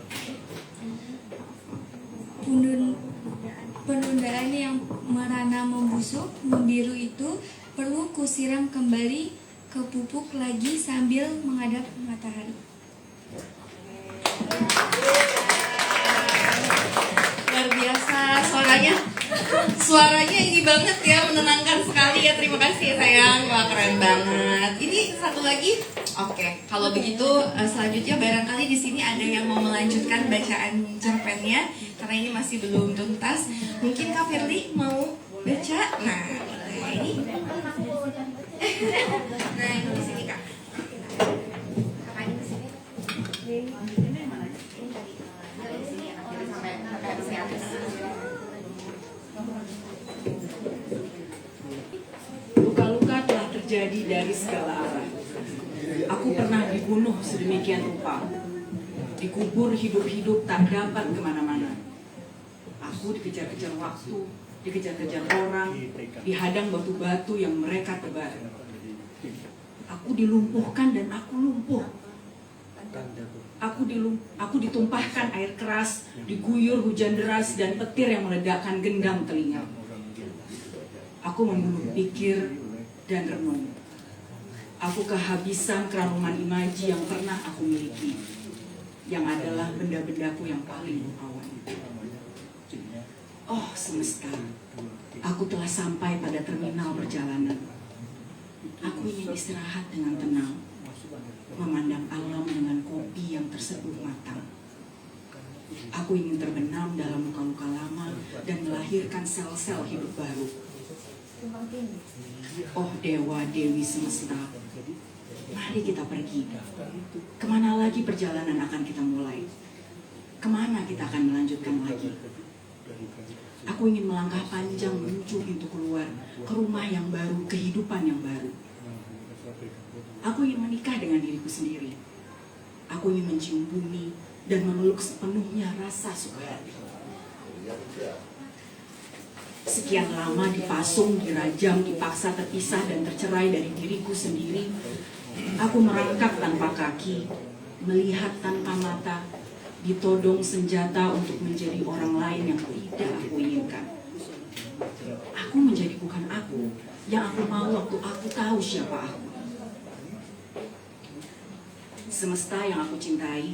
Penundaan yang merana membusuk, membiru itu perlu kusiram kembali ke pupuk lagi sambil menghadap matahari. Luar biasa suaranya ini banget ya, menenangkan sekali ya. Terima kasih ya sayang, wah keren banget. Ini satu lagi. Oke, kalau begitu selanjutnya barangkali di sini ada yang mau melanjutkan bacaan cerpennya karena ini masih belum tuntas. Mungkin Kak Firly mau baca. Nah ini di sini Kak. Kakaknya di sini. Luka-luka telah terjadi dari segala arah. Aku pernah dibunuh sedemikian rupa, dikubur hidup-hidup tak dapat kemana-mana. Aku dikejar-kejar waktu, dikejar-kejar orang, dihadang batu-batu yang mereka tebar. Aku dilumpuhkan dan aku lumpuh. Aku ditumpahkan air keras, diguyur hujan deras dan petir yang meledakkan gendang telinga. Aku membunuh pikir dan renung. Aku kehabisan keranuman imaji yang pernah aku miliki, yang adalah benda-bendaku yang paling rupawan. Oh semesta, aku telah sampai pada terminal perjalanan. Aku ingin istirahat dengan tenang, memandang alam dengan kopi yang terseduh matang. Aku ingin terbenam dalam luka-luka lama dan melahirkan sel-sel hidup baru. Oh dewa dewi semesta, mari kita pergi. Kemana lagi perjalanan akan kita mulai? Kemana kita akan melanjutkan lagi? Aku ingin melangkah panjang menuju pintu keluar, ke rumah yang baru, kehidupan yang baru. Aku ingin menikah dengan diriku sendiri. Aku ingin mencium bumi dan memeluk sepenuhnya rasa suka hati. Sekian lama dipasung, dirajam, dipaksa terpisah dan tercerai dari diriku sendiri. Aku merangkak tanpa kaki, melihat tanpa mata, ditodong senjata untuk menjadi orang lain yang tidak aku inginkan. Aku menjadi bukan aku yang aku mau waktu aku tahu siapa aku. Semesta yang aku cintai,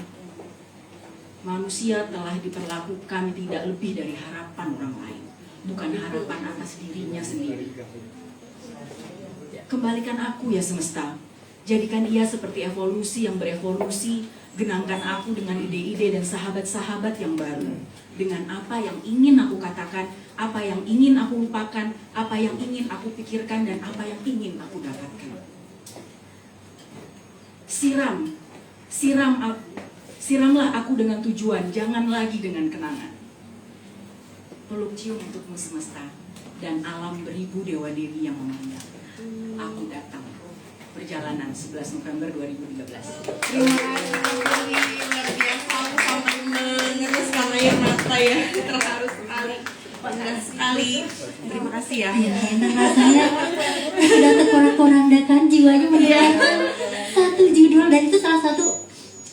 manusia telah diperlakukan tidak lebih dari harapan orang lain, bukan harapan atas dirinya sendiri. Kembalikan aku ya semesta, jadikan ia seperti evolusi yang berevolusi, genangkan aku dengan ide-ide dan sahabat-sahabat yang baru, dengan apa yang ingin aku katakan, apa yang ingin aku lupakan, apa yang ingin aku pikirkan, dan apa yang ingin aku dapatkan. Siramlah aku dengan tujuan, jangan lagi dengan kenangan. Peluk cium untukmu semesta, dan alam beribu dewa dewi yang memandang. Aku datang. Perjalanan 11 November 2013. Terima kasih, luar biasa. Aku sampai mengeruskan air mata ya, terharu sekali, bangga sekali. Terima kasih ya. Ya, dan rasanya sudah terkorak-korandakan jiwanya mendengarkan satu judul, dan itu salah satu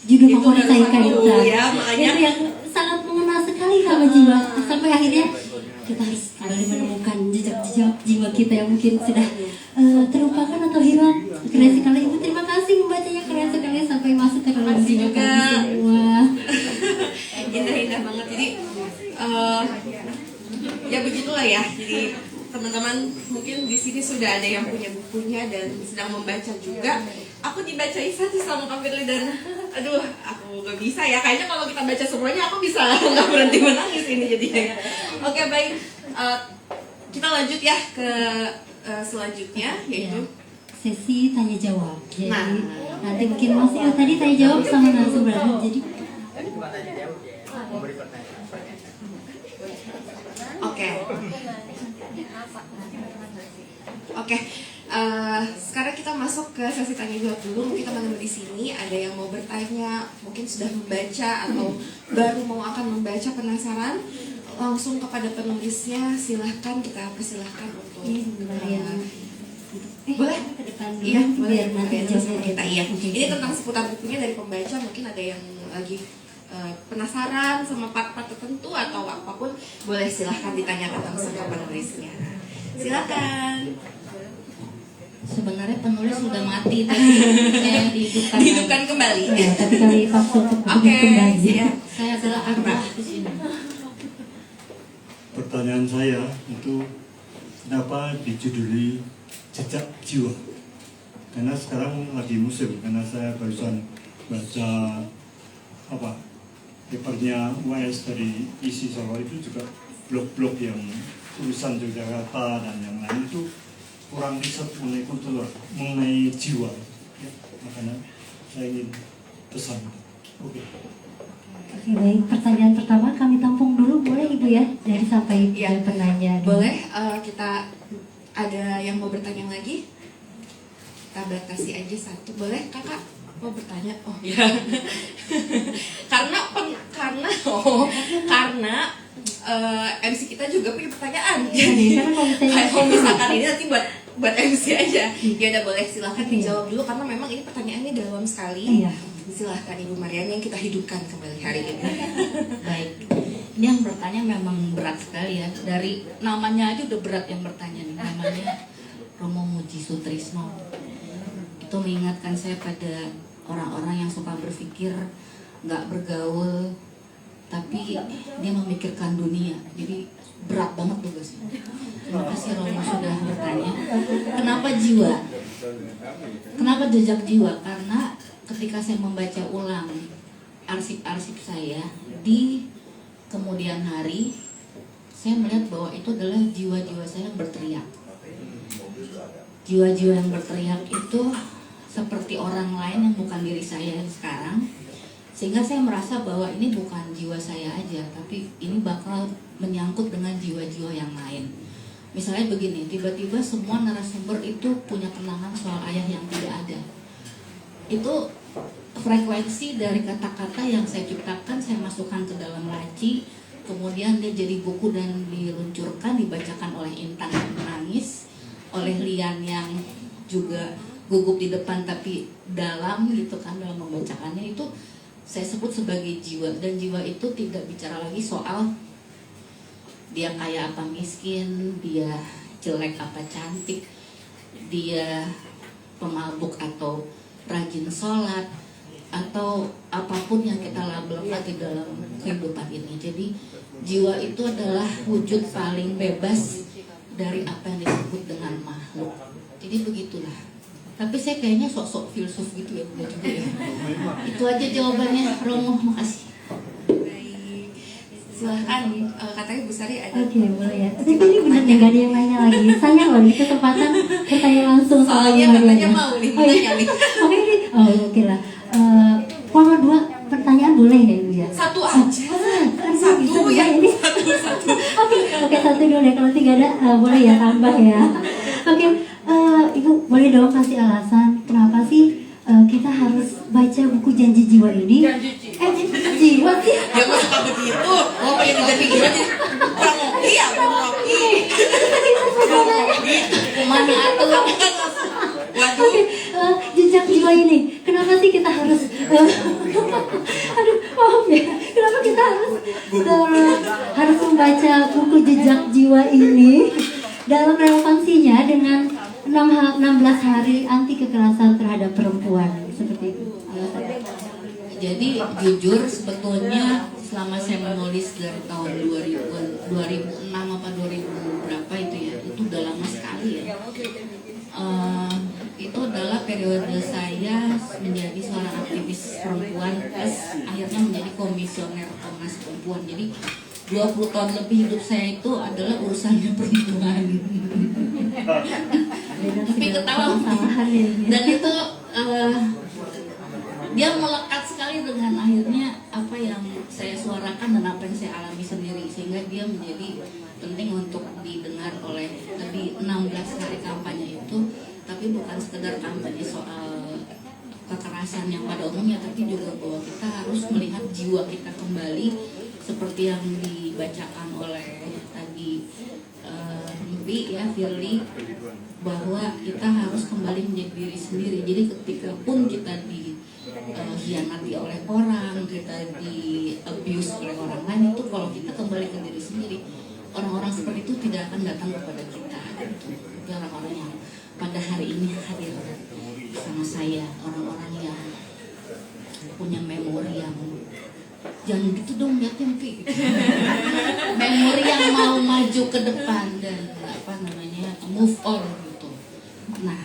judul favorit saya Kainta. Ya, makanya itu yang sangat mengena sekali sama jiwa. Sampai akhirnya kita harus kembali menemukan jejak-jejak jiwa kita yang mungkin sudah terlupakan atau hilang. Keren sekali Ibu, terima kasih membacanya, keren sekali sampai masuk ke dalam jiwa kami semua. Indah-indah banget. Jadi ya begitulah ya. Jadi teman-teman mungkin di sini sudah ada yang punya bukunya dan sedang membaca juga. Aku dibacain satu sama Kak Firly dan aduh, aku gak bisa ya. Kayaknya kalau kita baca semuanya aku bisa nggak berhenti menangis ini jadinya. Oke baik, kita lanjut ya ke selanjutnya yaitu sesi tanya jawab. Jadi Nah. nanti mungkin masih tadi tanya jawab sama narasumber. Jadi oke. Oke. Oke. Sekarang kita masuk ke sesi tanya jawab dulu. Mungkin teman-teman di sini ada yang mau bertanya, mungkin sudah membaca atau baru mau akan membaca, penasaran, langsung kepada penulisnya. Silahkan, kita persilahkan untuk boleh ke depan iya dulu, boleh biar nanti jawabnya kita iya Oke. ini tentang seputar bukunya dari pembaca. Mungkin ada yang lagi penasaran sama part-part tertentu atau apapun, boleh silahkan ditanyakan langsung ke penulisnya. Silakan. Sebenarnya penulis sudah mati tapi saya Dihidupkan kembali. Ya, tapi kali paksa untuk Oke, kembali. siap. Saya adalah arwah di sini. Pertanyaan saya itu kenapa dijuduli Jejak Jiwa? Karena sekarang lagi musim, karena saya barusan baca papernya UAS dari ISI Solo, itu juga blog-blog yang tulisan Yogyakarta dan yang lain itu kurang riset mengenai kultur, mengenai jiwa. Ya, makanya saya ingin pesan. Oke. Oke, baik. Pertanyaan pertama kami tampung dulu, boleh Ibu ya? Dari sampai Iya. penanya. Boleh, kita ada yang mau bertanya lagi? Kita batasi aja satu, boleh kakak? Mau bertanya? Oh ya. karena MC kita juga punya pertanyaan. Kalau misalkan ini nanti buat MC aja. Ya udah, boleh, silahkan dijawab dulu karena memang ini pertanyaannya dalam sekali. Iya. Silahkan Ibu Mariani yang kita hidupkan kembali hari ini. Baik. Ini yang bertanya memang berat sekali ya. Dari namanya aja udah berat yang bertanya nih. Namanya Romo Muji Sutrisno. Itu mengingatkan saya pada orang-orang yang suka berpikir nggak bergaul, tapi dia memikirkan dunia. Jadi berat banget tugasnya. Terima kasih Romo sudah bertanya. Kenapa jiwa? Kenapa jejak jiwa? Karena ketika saya membaca ulang arsip-arsip saya di kemudian hari, saya melihat bahwa itu adalah jiwa-jiwa saya yang berteriak. Jiwa-jiwa yang berteriak itu seperti orang lain yang bukan diri saya sekarang, sehingga saya merasa bahwa ini bukan jiwa saya aja, tapi ini bakal menyangkut dengan jiwa-jiwa yang lain. Misalnya begini, tiba-tiba semua narasumber itu punya kenangan soal ayah yang tidak ada. Itu frekuensi dari kata-kata yang saya ciptakan, saya masukkan ke dalam laci, kemudian dia jadi buku dan diluncurkan, dibacakan oleh Intan yang menangis, oleh Lian yang juga gugup di depan tapi dalam gitu kan dalam membacakannya. Itu saya sebut sebagai jiwa, dan jiwa itu tidak bicara lagi soal dia kaya apa miskin, dia jelek apa cantik, dia pemabuk atau rajin sholat, atau apapun yang kita labelkan di dalam kehidupan ini. Jadi jiwa itu adalah wujud paling bebas dari apa yang disebut dengan makhluk. Jadi begitulah. Tapi saya kayaknya sok-sok filsuf gitu ya, enggak juga ya. Itu aja jawabannya, Romo, makasih. Baik, silahkan. Katanya Bu Sari ada. Oke, boleh ya. Tapi ini benar nggak ada yang nanya lagi. Sayang loh, ini kesempatan bertanya langsung Soalnya Ibu katanya Mariani. mau nih, Oh iya. nanya nih. Oke, ini. Oh, oke lah. Kalau 2 pertanyaan boleh ya Ibu ya? Satu aja. Satu ya. Satu. Oke, satu dulu ya. Kalau 3 ada, boleh ya tambah ya. Oke, Ibu boleh dong kasih alasan kenapa sih kita harus baca buku Janji Jiwa ini? Janji Jiwa sih? Ya kok suka begitu? Oh, pengen jadi gimana sih? Kurang ngopi ya, kurang ngopi. Kemana atuh? Waduh. Jejak jiwa ini, kenapa sih kita harus aduh, maaf ya, kenapa kita harus membaca buku Jejak Jiwa ini dalam relevansinya dengan 16 hari anti kekerasan terhadap perempuan, seperti itu. Jadi jujur sebetulnya selama saya menulis dari tahun 2006 apa 2000 berapa itu ya, itu udah lama sekali ya. Itu adalah periode saya menjadi seorang aktivis perempuan plus akhirnya menjadi komisioner Komnas Perempuan. Jadi 20 tahun lebih hidup saya itu adalah urusannya perempuan. Tapi ketawa. Dan itu dia melekat sekali dengan akhirnya apa yang saya suarakan dan apa yang saya alami sendiri, sehingga dia menjadi penting untuk didengar oleh di 16 hari kampanye itu, tapi bukan sekedar kampanye soal kekerasan yang pada umumnya, tapi juga bahwa kita harus melihat jiwa kita kembali seperti yang dibacakan oleh tadi Mpi ya, Firly, bahwa kita harus kembali menjadi diri sendiri. Jadi ketika pun kita hianati oleh orang, kita di abuse oleh orang lain, itu kalau kita kembali ke diri sendiri, orang-orang seperti itu tidak akan datang kepada kita. Itu orang-orang yang pada hari ini hadir sama saya, orang-orang yang punya memori yang jangan gitu dong lihatnya Mpi gitu. Memori yang mau maju ke depan dan apa namanya move on gitu. Nah,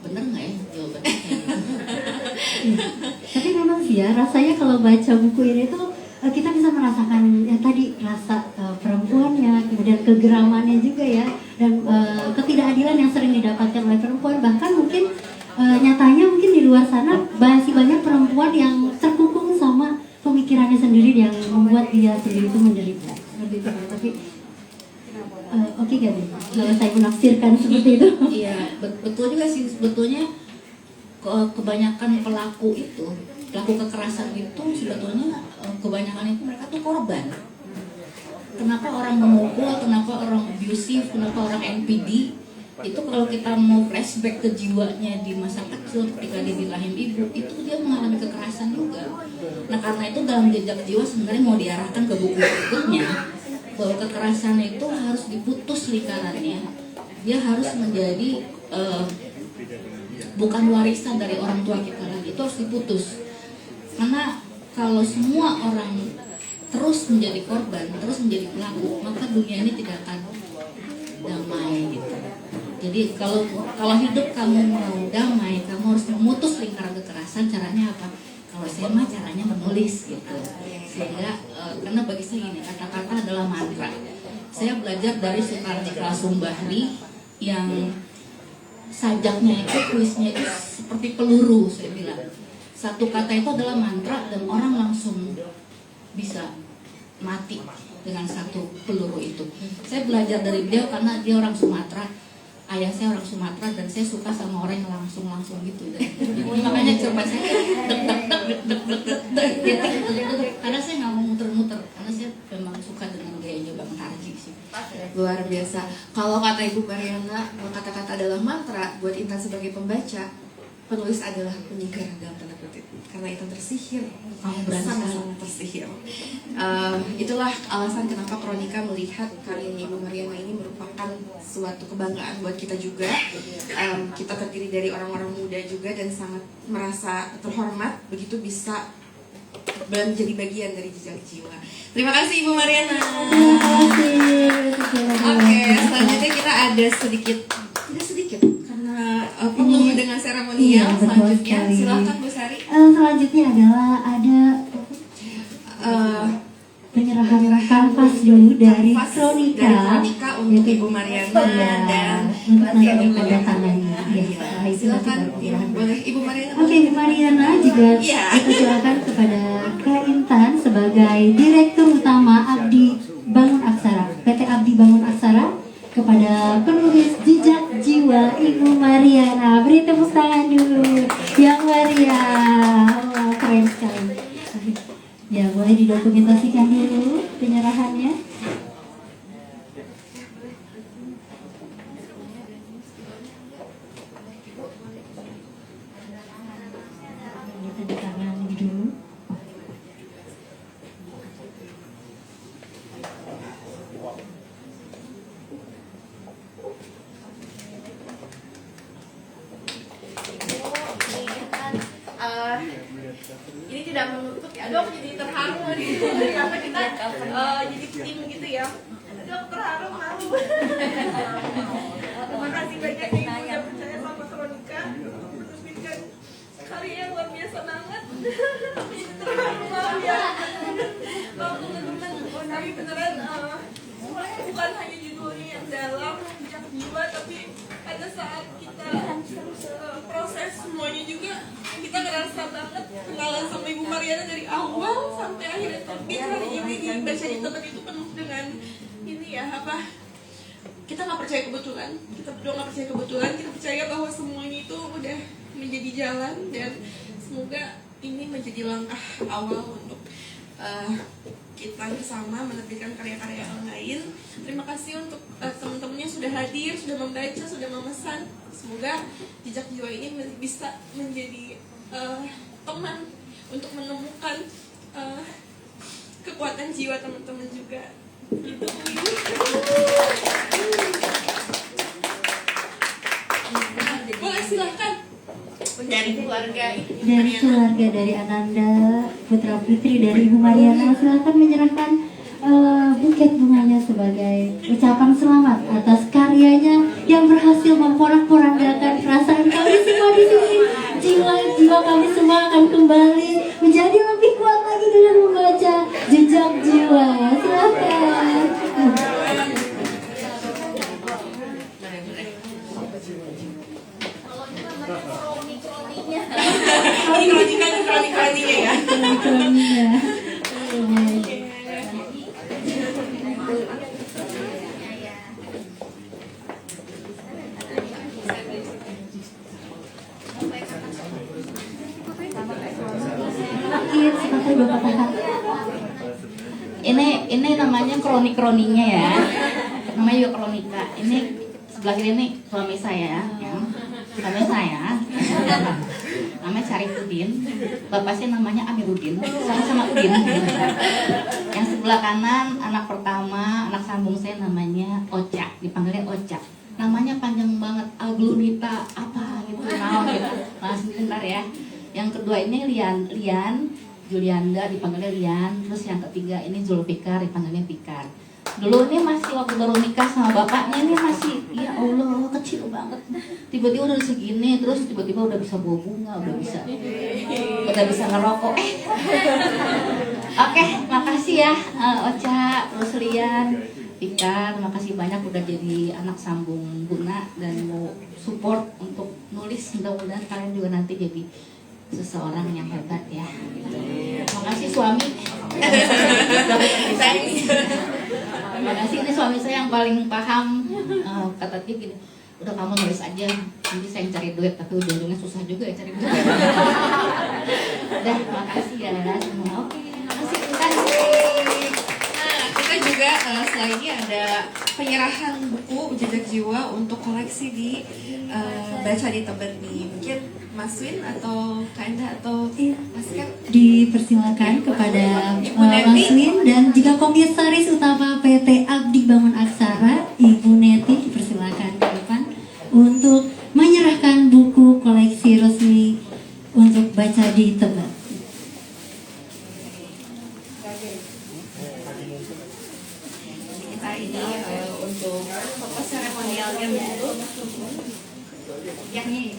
bener nggak ya jawabannya? Tapi memang sih ya, rasanya kalau baca buku ini tuh kita bisa merasakan ya tadi rasa perempuannya, kemudian kegeramannya juga ya, dan ketidakadilan yang sering didapatkan oleh perempuan. Bahkan mungkin nyatanya mungkin di luar sana masih banyak perempuan yang terkungkung sama pemikirannya sendiri yang membuat dia sendiri itu menderita. Tapi oke kan? Kalau saya menafsirkan seperti itu. Iya, betul juga sih sebetulnya. Kebanyakan pelaku kekerasan itu sebetulnya kebanyakan itu mereka tuh korban. Kenapa orang memukul, kenapa orang abusive, kenapa orang NPD itu kalau kita mau flashback ke jiwanya di masa kecil ketika dia di rahim ibu, itu dia mengalami kekerasan juga. Nah karena itu dalam jejak jiwa sebenarnya mau diarahkan ke buku berikutnya bahwa kekerasan itu harus diputus lingkarannya. Dia harus menjadi bukan warisan dari orang tua kita lagi, itu harus diputus. Karena kalau semua orang terus menjadi korban, terus menjadi pelaku, maka dunia ini tidak akan damai gitu. Jadi kalau hidup kamu mau damai, kamu harus memutus lingkaran kekerasan. Caranya apa? Kalau saya mah caranya menulis gitu. Sehingga karena bagi saya ini kata-kata adalah mantra. Saya belajar dari Sukartika Sumbahri yang sajaknya itu, puisinya itu seperti peluru, saya bilang. Satu kata itu adalah mantra dan orang langsung bisa mati dengan satu peluru itu. Saya belajar dari beliau karena dia orang Sumatera. Ayah saya orang Sumatera dan saya suka sama orang yang langsung gitu. Jadi makanya cerpen saya karena saya nggak mau muter-muter, karena saya memang suka dengan gayanya Bang Tarji sih. Luar biasa. Kalau kata Ibu Mariana, kata-kata adalah mantra, buat Intan sebagai pembaca, penulis adalah penyigar dalam tanda kutip. Karena Intan tersihir, sangat-sangat tersihir. Itulah alasan kenapa Kronika melihat karyanya Ibu Mariana ini merupakan suatu kebanggaan buat kita juga. Kita terdiri dari orang-orang muda juga dan sangat merasa terhormat begitu bisa menjadi bagian dari jejak jiwa. Terima kasih Ibu Mariana. Oke, selanjutnya kita ada tidak sedikit karena penuh dengan seremonial. Selanjutnya silakan Bu Sari. Selanjutnya adalah ada penyerahan kanvas dulu dari Kronika untuk Ibu Mariana dan nanti ada tanda tangannya. Silakan boleh Ibu Mariana. Oke, Ibu Mariana juga kita silakan kepada Kak Intan sebagai Direktur Utama Abdi Bangun Aksara, PT Abdi Bangun Aksara, kepada penulis Jejak Jiwa Ibu Mariana. Beri tepuk tangan dulu yang meriah. Wah, keren sekali. Ya, boleh didokumentasikan dulu penyerahannya. Tanda tangan dulu. Ini tidak menutup ya, aduh aku jadi terharu nih karena kita jadi tim gitu ya. Aduh aku terharu, malu. Terima kasih banyak Ibu udah percaya sama Kronika menerbitkan karya yang luar biasa banget. Aku jadi terharu malu ya. Teman-teman, tapi beneran bukan hanya judulnya yang dalam jejak jiwa, tapi pada saat kita proses semuanya juga kita kita ngerasa banget kenalan sama Ibu Mariana dari awal sampai akhirnya terbit hari ini di Baca di Tebet itu penuh dengan ini ya apa, kita nggak percaya kebetulan, kita berdua nggak percaya kebetulan, kita percaya bahwa semuanya itu udah menjadi jalan dan semoga ini menjadi langkah awal untuk kita bersama menerbitkan karya-karya yang lain. Terima kasih untuk teman-teman yang sudah hadir, sudah membaca, sudah memesan. Semoga Jejak Jiwa ini bisa menjadi teman untuk menemukan kekuatan jiwa teman-teman juga. Gitu. Boleh silahkan. Dari keluarga dari Ananda Putra Putri dari Ibu Mariana, silakan menyerahkan buket bunganya sebagai ucapan selamat atas karyanya yang berhasil memporak-porandakan perasaan kami semua di sini. Jiwa kami semua akan kembali menjadi lebih kuat lagi dengan membaca Jejak Jiwa. Silakan. Kronik-kroniknya ya. Ini namanya kronik-kroninya ya. Namanya juga kronika. Ini sebelah kiri ini suami saya ya. Suami saya namanya Syarifuddin, bapaknya namanya Amiruddin, sama-sama Udin. Yang sebelah kanan anak pertama, anak sambung saya namanya Ocha, dipanggilnya Ocha. Namanya panjang banget, Aglunita apa gitu, nah gitu. Nah sebentar ya. Yang kedua ini Lian Julianda, dipanggilnya Lian. Terus yang ketiga ini Zulfikar, dipanggilnya Fikar. Dulu ini masih waktu baru nikah sama bapaknya ini masih, ya Allah kecil banget. Tiba-tiba udah segini, terus tiba-tiba udah bisa bawa bunga, udah bisa ngerokok. Oke, makasih ya Ocha, terus Lian, Fikar, makasih banyak udah jadi anak sambung Buna dan mau support untuk nulis. Mudah-mudahan kalian juga nanti jadi seseorang yang hebat ya. Makasih suami. Terima kasih, ini suami saya yang paling paham. Kata dia gini, udah kamu nulis aja, nanti saya yang cari duit, tapi ujung-ujungnya susah juga ya cari duit. Udah, makasih ya semua. Oke, makasih. Nah, kita juga setelah ini ada penyerahan buku Jejak Jiwa untuk koleksi di Baca di Tebet nih. Mungkin Mas Win atau Kanda atau Mas Kat dipersilakan kepada Mas Win dan juga Komisaris Utama PT Abdi Bangun Aksara Ibu Neti dipersilakan ke depan untuk menyerahkan buku koleksi resmi untuk Baca di Tebet. kita ini untuk foto seremonialnya dulu. Ya nih.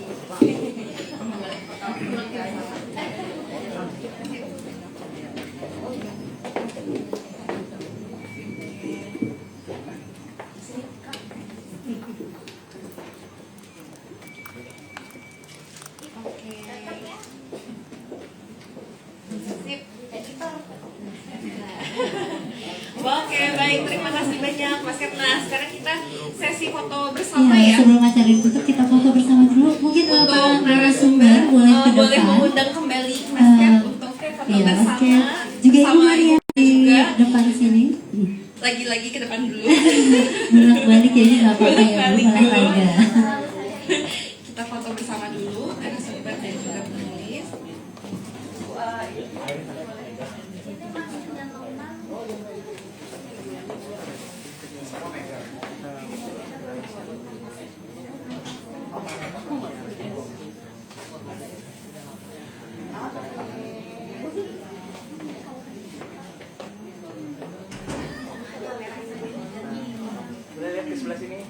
Oke, baik, terima kasih banyak Mas Kat. Nah, sekarang kita sesi foto bersama ya. Sebelum acara ditutup kita foto bersama dulu. Mungkin para narasumber boleh ke depan. Boleh mengundang kembali Mas Kat untuk foto bersama. Juga Ibu Maria di depan sini. Lagi-lagi ke depan dulu. Bolak-balik ya, ini nggak apa-apa ya Bu, olahraga. Kita foto bersama dulu, narasumber dan juga penulis. Boleh lihat ke sebelah sini.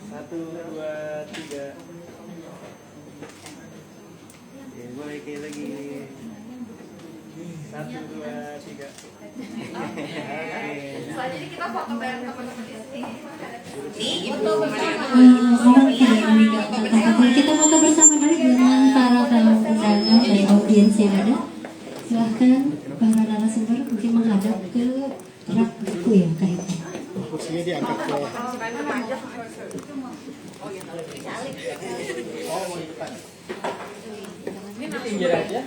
Satu, dua, tiga. Oke, boleh kayak lagi. 1, 2, 3. Selanjutnya kita foto bareng teman-teman di sini. Kita foto bersama dulu dengan para tamu undangan dan audiens yang ada. Silahkan para narasumber mungkin menghadap ke rak buku ya kayaknya. Kursinya diangkat ke Pinggir aja.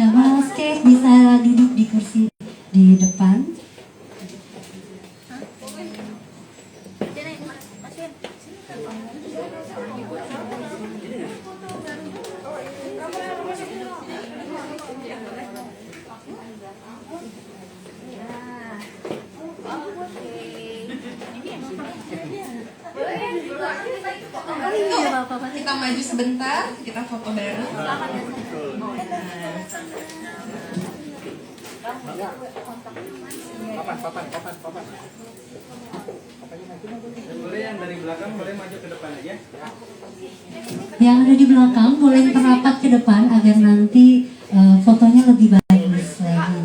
Mas Kev bisa duduk di kursi di depan. Kita maju sebentar, kita foto bareng. Papan. Boleh yang dari belakang boleh maju ke depan aja. Yang ada di belakang boleh merapat ke depan agar nanti fotonya lebih bagus lagi.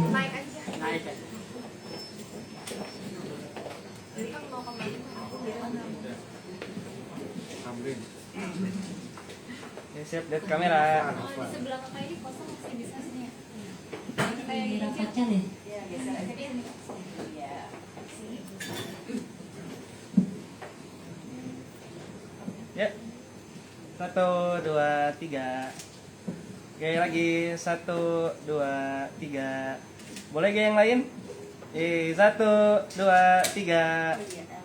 Ya, siap, lihat kamera. Sebelah kakak ini kosong masih bisa sini ya. Dirapatkan ya. Ya. 1, 2, 3. Oke, lagi 1, 2, 3. Boleh gak yang lain? 1, 2, 3.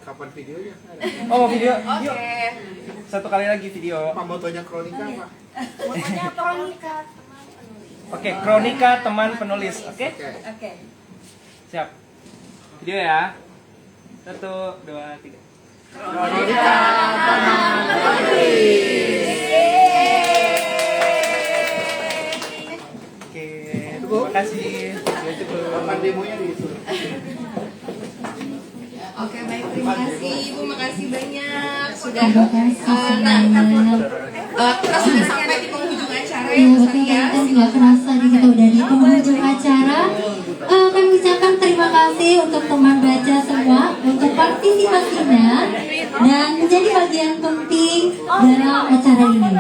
kapan videonya? Oh, mau video? Oke. Yuk. Satu kali lagi video. Apa motonya Kronika apa? Motonya Kronika. Oke, Kronika teman penulis. Oke? Oke. Siap. Video ya. 1, 2, 3. Kronika teman penulis. Oke, terima kasih. Kapan demonya di itu? Oke, baik, terima kasih Ibu, makasih banyak sudah kita sudah sampai di penghujung acara ya Bu Saria. Nggak kerasa nih kita udah di penghujung acara. Kami ucapkan terima kasih untuk teman baca semua untuk partisipasinya dan menjadi bagian penting dalam acara ini.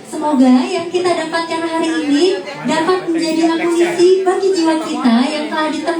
Semoga yang kita dapatkan hari ini dapat menjadi amunisi bagi jiwa kita yang telah ditemukan